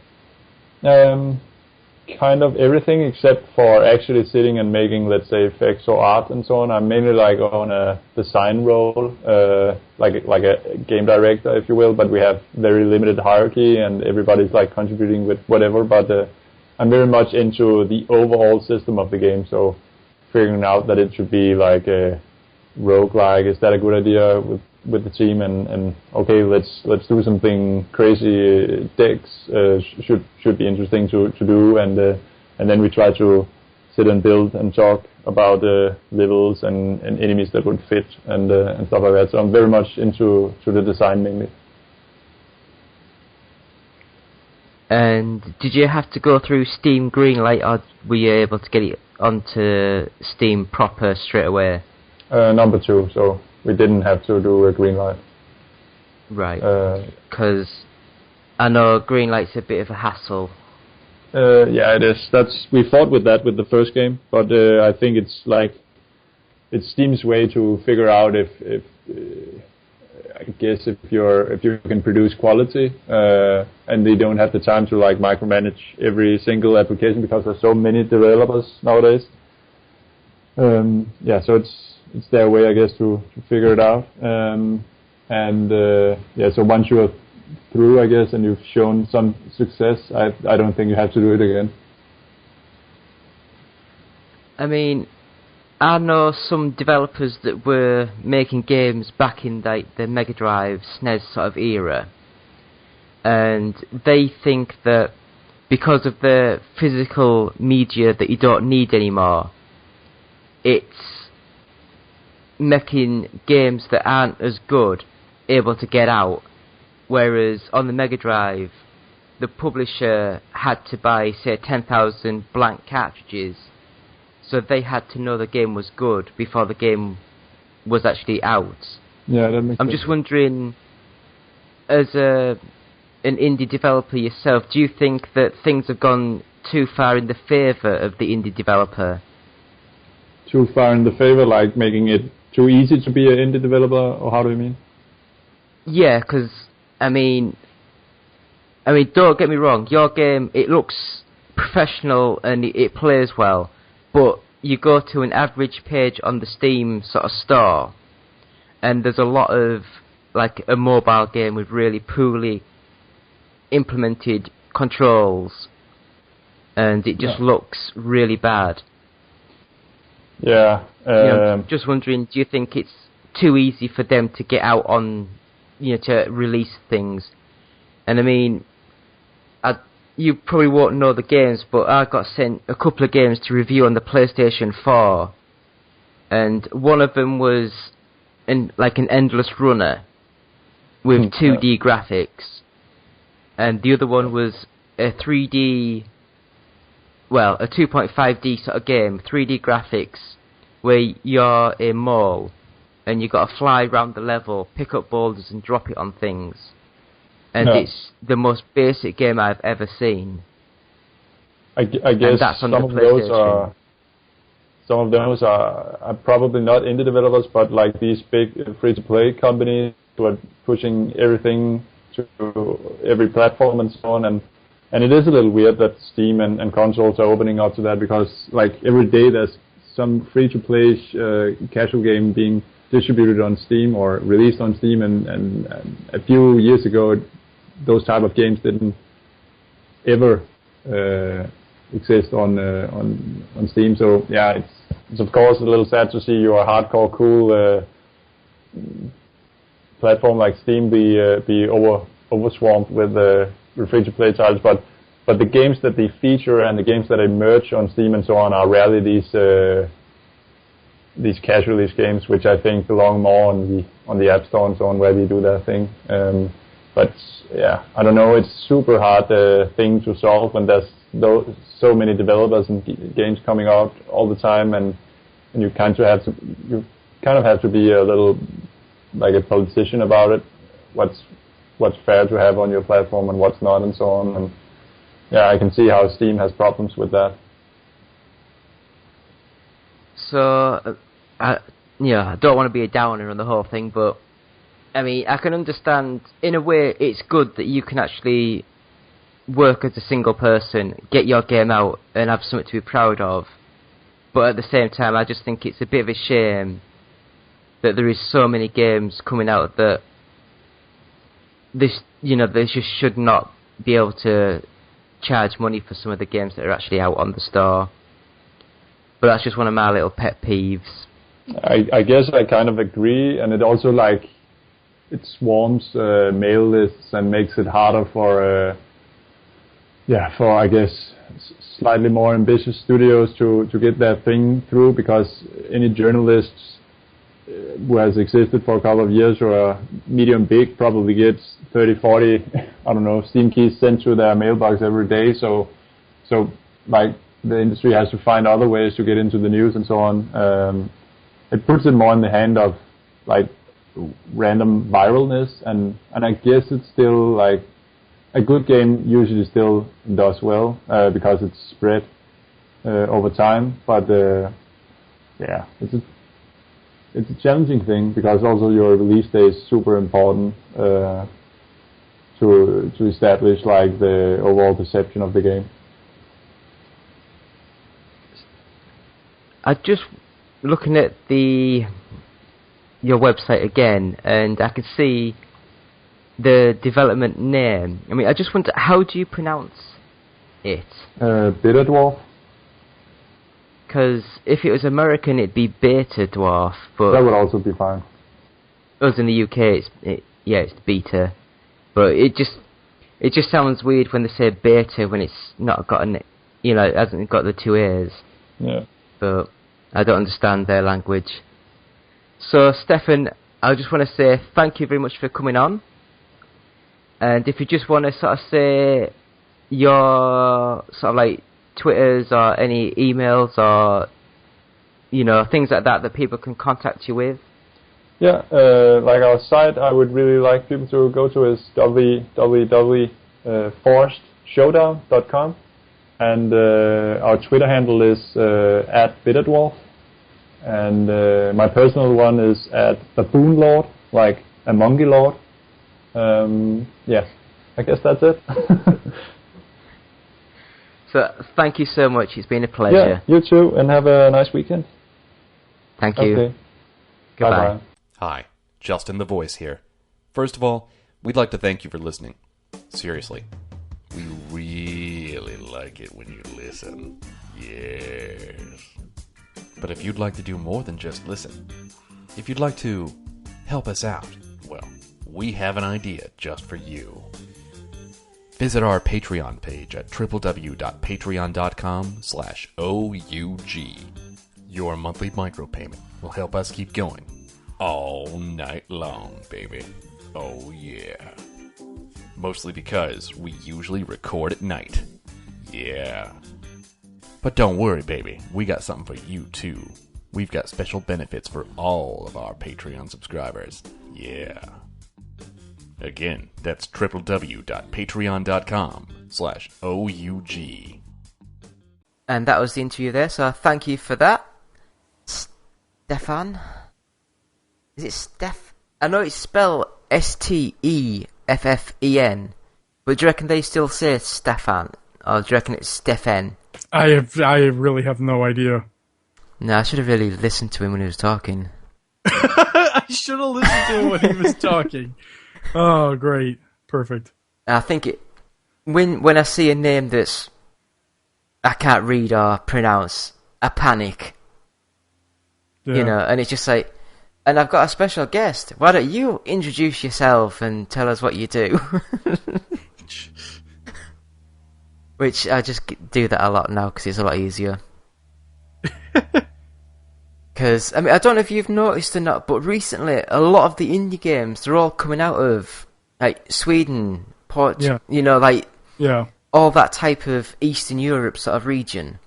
Kind of everything except for actually sitting and making, let's say, effects or art and so on. I'm mainly like on a design role, like a game director, if you will, but we have very limited hierarchy and everybody's like contributing with whatever, but I'm very much into the overall system of the game, so figuring out that it should be like a roguelike, is that a good idea with the team, and okay, let's do something crazy. Decks should be interesting to do, and then we try to sit and build and talk about levels and enemies that would fit and stuff like that. So I'm very much into the design mainly. And did you have to go through Steam Greenlight, or were you able to get it onto Steam proper straight away? Number 2, so we didn't have to do a green light. Right. Because I know green light's a bit of a hassle. Yeah, it is. We fought with that with the first game, but I think it's Steam's way to figure out if I guess if you can produce quality, and they don't have the time to like micromanage every single application because there's so many developers nowadays. Yeah, so it's their way, I guess, to figure it out. Yeah, so once you're through, I guess, and you've shown some success, I don't think you have to do it again. I mean, I know some developers that were making games back in like the Mega Drive, SNES sort of era, and they think that because of the physical media that you don't need anymore, it's making games that aren't as good able to get out, whereas on the Mega Drive the publisher had to buy, say, 10,000 blank cartridges, so they had to know the game was good before the game was actually out. Yeah, that makes sense. I'm just wondering, as an indie developer yourself, do you think that things have gone too far in the favour of the indie developer? Too far in the favour, like making it too easy to be an indie developer, or how do you mean? Yeah, because, I mean, don't get me wrong, your game, it looks professional and it plays well, but you go to an average page on the Steam sort of store, and there's a lot of, like, a mobile game with really poorly implemented controls, and it just looks really bad. Yeah. Just wondering, do you think it's too easy for them to get out on, to release things? And I mean, you probably won't know the games, but I got sent a couple of games to review on the PlayStation 4, and one of them was an endless runner with 2D graphics, and the other one was a 3D, a 2.5D sort of game, 3D graphics, where you're a mole, and you got to fly around the level, pick up boulders and drop it on things. And it's the most basic game I've ever seen. I guess some of those are probably not indie developers, but like these big free-to-play companies who are pushing everything to every platform and so on. And it is a little weird that Steam and consoles are opening up to that, because like every day there's some free-to-play casual game being distributed on Steam or released on Steam, and a few years ago those type of games didn't ever exist on Steam. So yeah, it's of course a little sad to see your hardcore cool platform like Steam be overswamped with free-to-play titles, but the games that they feature and the games that emerge on Steam and so on are rarely these casual release games, which I think belong more on the App Store and so on, where they do their thing. But yeah, I don't know. It's super hard thing to solve when there's so many developers and games coming out all the time, and you kind of have to be a little like a politician about it. What's fair to have on your platform and what's not, and so on. And yeah, I can see how Steam has problems with that. So, I don't want to be a downer on the whole thing, but I mean, I can understand, in a way, it's good that you can actually work as a single person, get your game out, and have something to be proud of. But at the same time, I just think it's a bit of a shame that there is so many games coming out that they just should not be able to charge money for some of the games that are actually out on the store. But that's just one of my little pet peeves. I guess I kind of agree, and it also it swarms mail lists and makes it harder for I guess slightly more ambitious studios to get their thing through, because any journalist who has existed for a couple of years or a medium big probably gets 30, 40, I don't know, Steam keys sent to their mailbox every day. So like the industry has to find other ways to get into the news and so on. It puts it more in the hand of like random viralness, and I guess it's still like a good game usually still does well because it's spread over time. But yeah, it's a challenging thing, because also your release day is super important to establish like the overall perception of the game. I just looking at your website again, and I can see the development name. I mean, I just wonder, how do you pronounce it? Beta Dwarf. Because if it was American, it'd be Beta Dwarf, but that would also be fine. Us in the UK, it's Beta, but it just sounds weird when they say Beta when it's not got it hasn't got the two A's. Yeah. But I don't understand their language. So, Steffen, I just want to say thank you very much for coming on. And if you just want to sort of say your sort of like Twitters or any emails or things like that people can contact you with. Yeah, like our site, I would really like people to go to is www.forcedshowdown.com, and our Twitter handle is @bitadwarf, and my personal one is @baboonlord, like a monkey lord. Yeah, I guess that's it. So, thank you so much. It's been a pleasure. Yeah, you too, and have a nice weekend. Thank you. Okay. Goodbye. Bye-bye. Hi, Justin the Voice here. First of all, we'd like to thank you for listening. Seriously. We really like it when you listen. Yes. But if you'd like to do more than just listen, if you'd like to help us out, well, we have an idea just for you. Visit our Patreon page at www.patreon.com/OUG. Your monthly micropayment will help us keep going all night long, baby. Oh yeah. Mostly because we usually record at night. Yeah. But don't worry, baby. We got something for you, too. We've got special benefits for all of our Patreon subscribers. Yeah. Again, that's www.patreon.com/OUG. And that was the interview there, so thank you for that. Stefan? Is it Steph? I know it's spelled Steffen, but do you reckon they still say Stefan? Or do you reckon it's Steffen? I really have no idea. No, I should have really listened to him when he was talking. I should have listened to him when he was talking. Oh, great. Perfect. I think when I see a name that's I can't read or pronounce, I panic. Yeah. You know, and it's just like, and I've got a special guest. Why don't you introduce yourself and tell us what you do? Which I just do that a lot now because it's a lot easier. Because, I mean, I don't know if you've noticed or not, but recently a lot of the indie games, they're all coming out of, like, Sweden, Portugal, you know, like, all that type of Eastern Europe sort of region.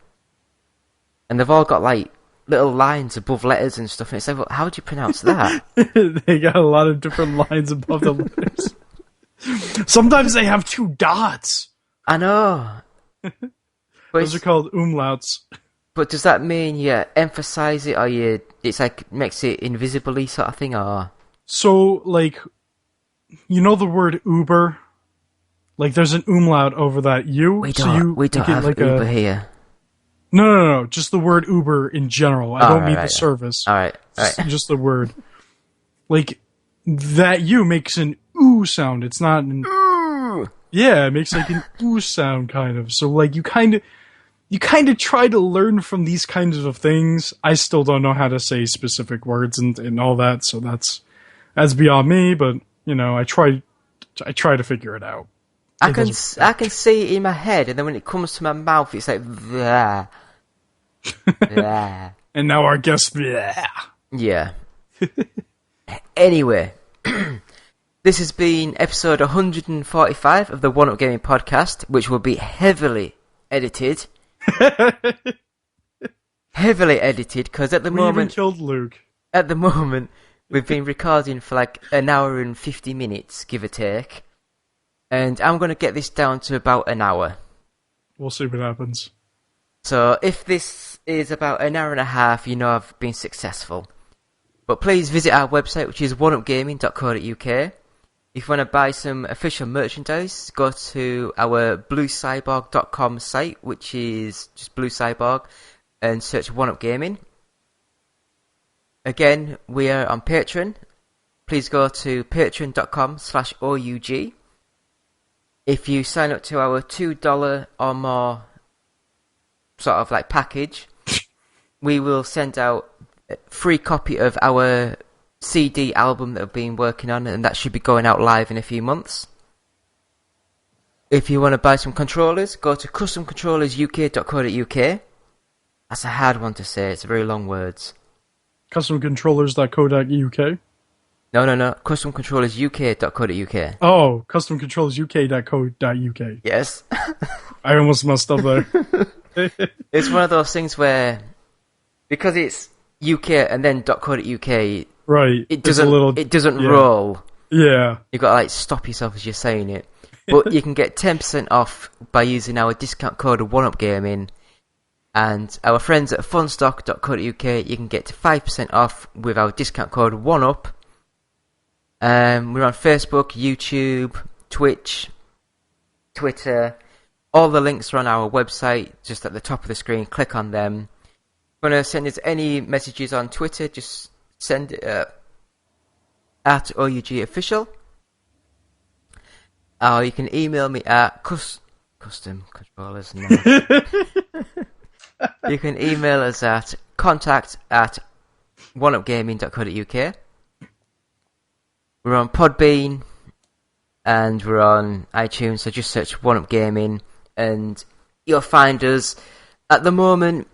And they've all got, like, little lines above letters and stuff, and it's like, well, how do you pronounce that? They got a lot of different lines above the letters. Sometimes they have 2 dots. I know. Those are called umlauts. But does that mean you emphasize it, or it's like makes it invisibly sort of thing, or? So, like, you know the word Uber? Like, there's an umlaut over that U. We don't have like Uber here. No. Just the word Uber in general. I don't mean the service. All right. Just the word. Like, that U makes an ooh sound. It's not an ooh. Yeah, it makes like an ooh sound, kind of. So, like, you kind of try to learn from these kinds of things. I still don't know how to say specific words and all that, so that's beyond me. But you know, I try to figure it out. I can see it in my head, and then when it comes to my mouth, it's like blah. Blah. And now our guest, blah. Yeah. Anyway, this has been episode 145 of the One Up Gaming Podcast, which will be heavily edited. Heavily edited, because at the moment... We even killed Luke. At the moment, we've been recording for like an hour and 50 minutes, give or take. And I'm going to get this down to about an hour. We'll see what happens. So if this is about an hour and a half, you know I've been successful. But please visit our website, which is oneupgaming.co.uk. If you want to buy some official merchandise, go to our bluecyborg.com site, which is just Blue Cyborg, and search One Up Gaming. Again, we are on Patreon. Please go to patreon.com/OUG. If you sign up to our $2 or more sort of like package, we will send out a free copy of our CD album that we've been working on, and that should be going out live in a few months. If you want to buy some controllers, go to customcontrollersuK.co.uk. That's a hard one to say, it's very long words. Customcontrollers.co.uk? No, customcontrollersuK.co.uk. Oh, customcontrollersuK.co.uk. Yes. I almost messed up there. It's one of those things where, because it's UK and then .co.uk, right, it doesn't roll. Yeah. You've got to like stop yourself as you're saying it. But you can get 10% off by using our discount code of OneUpGaming. And our friends at funstock.co.uk, you can get to 5% off with our discount code OneUp. We're on Facebook, YouTube, Twitch, Twitter. All the links are on our website, just at the top of the screen. Click on them. If you want to send us any messages on Twitter, just send it at OUG Official. Or you can email me at custom controllers. No. You can email us at contact@oneupgaming.co.uk. We're on Podbean and we're on iTunes, so just search One Up Gaming and you'll find us. At the moment,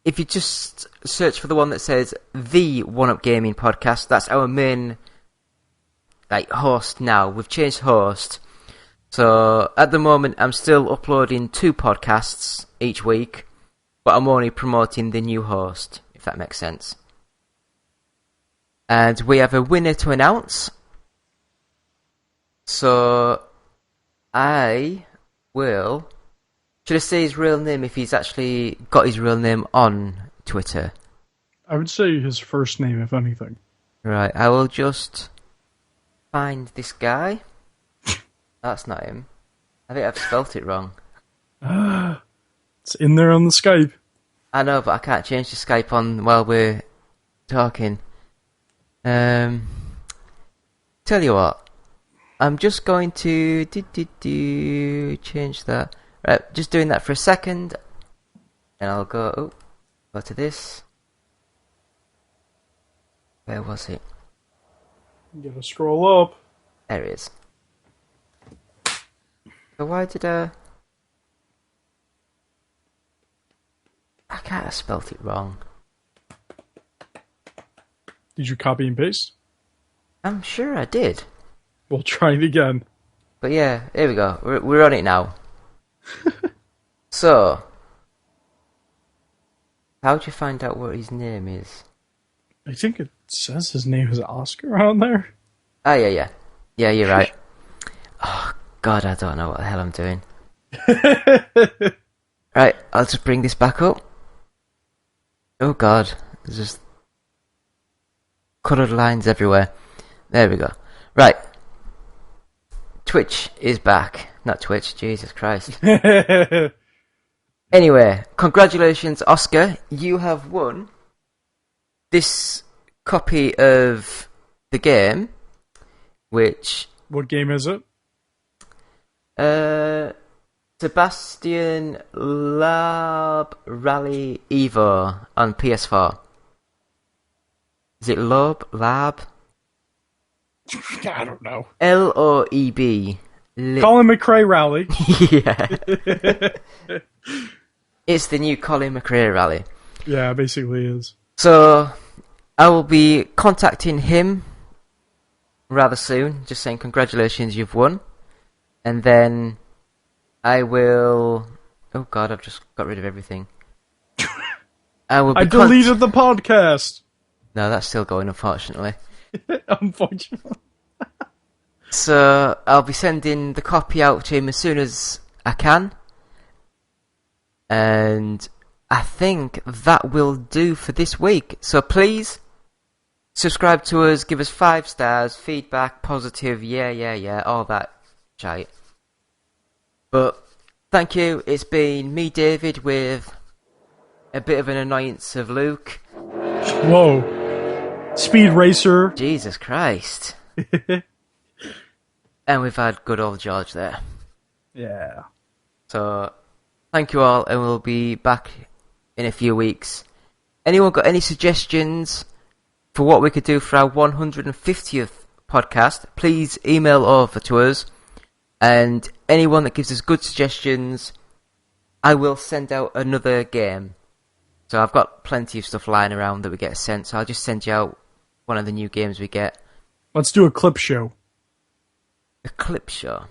if you just search for the one that says The One Up Gaming Podcast, that's our main host now. We've changed host. So at the moment, I'm still uploading 2 podcasts each week, but I'm only promoting the new host, if that makes sense. And we have a winner to announce. So I will... Should I say his real name if he's actually got his real name on Twitter? I would say his first name, if anything. Right, I will just find this guy. That's not him. I think I've spelt it wrong. It's in there on the Skype. I know, but I can't change the Skype on while we're talking. Tell you what. I'm just going to change that. Right, just doing that for a second. And I'll go to this. Where was it? You gotta scroll up. There it is. So why did I can't have spelt it wrong. Did you copy and paste? I'm sure I did. We'll try it again. But yeah, here we go. We're on it now. So, how'd you find out what his name is? I think it says his name is Oscar on there. Oh, yeah. Yeah, you're right. Oh, God, I don't know what the hell I'm doing. Right, I'll just bring this back up. Oh, God. There's just coloured lines everywhere. There we go. Right. Twitch is back. Not Twitch, Jesus Christ. Anyway, congratulations, Oscar. You have won this copy of the game, which... What game is it? Sebastian Lab Rally Evo on PS4. Is it Lab? I don't know. Loeb. Colin McRae Rally. Yeah. It's the new Colin McRae Rally. Yeah, basically is. So, I will be contacting him rather soon, just saying congratulations, you've won. And then I will... Oh God, I've just got rid of everything. I deleted the podcast. No, that's still going, unfortunately. Unfortunately. So, I'll be sending the copy out to him as soon as I can. And I think that will do for this week. So please, subscribe to us, give us 5 stars, feedback, positive, yeah, all that shite. But, thank you, it's been me, David, with a bit of an annoyance of Luke. Whoa. Speed Racer. Jesus Christ. And we've had good old George there. Yeah. So, thank you all, and we'll be back in a few weeks. Anyone got any suggestions for what we could do for our 150th podcast? Please email over to us. And anyone that gives us good suggestions, I will send out another game. So I've got plenty of stuff lying around that we get sent, so I'll just send you out one of the new games we get. Let's do a clip show. A clip show?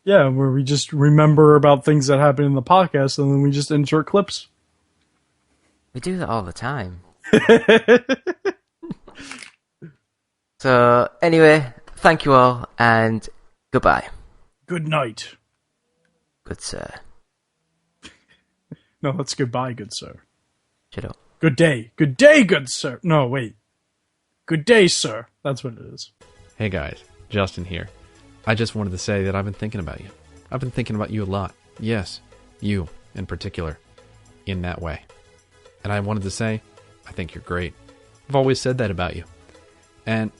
Yeah, where we just remember about things that happen in the podcast and then we just insert clips. We do that all the time. So, anyway, thank you all, and goodbye. Good night. Good sir. No, that's goodbye, good sir. Shut up. Good day. Good day, good sir. No, wait. Good day, sir. That's what it is. Hey guys, Justin here. I just wanted to say that I've been thinking about you. I've been thinking about you a lot. Yes, you in particular. In that way. And I wanted to say, I think you're great. I've always said that about you. And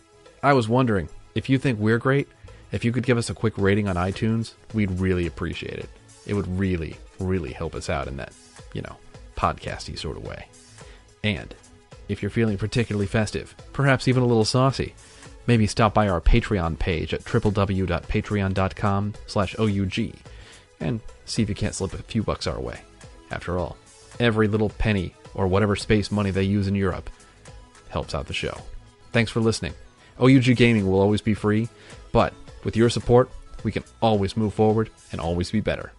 I was wondering, if you think we're great, if you could give us a quick rating on iTunes, we'd really appreciate it. It would really, really help us out in that, podcasty sort of way. And if you're feeling particularly festive, perhaps even a little saucy, maybe stop by our Patreon page at www.patreon.com/OUG and see if you can't slip a few bucks our way. After all, every little penny or whatever space money they use in Europe helps out the show. Thanks for listening. OUG Gaming will always be free, but with your support, we can always move forward and always be better.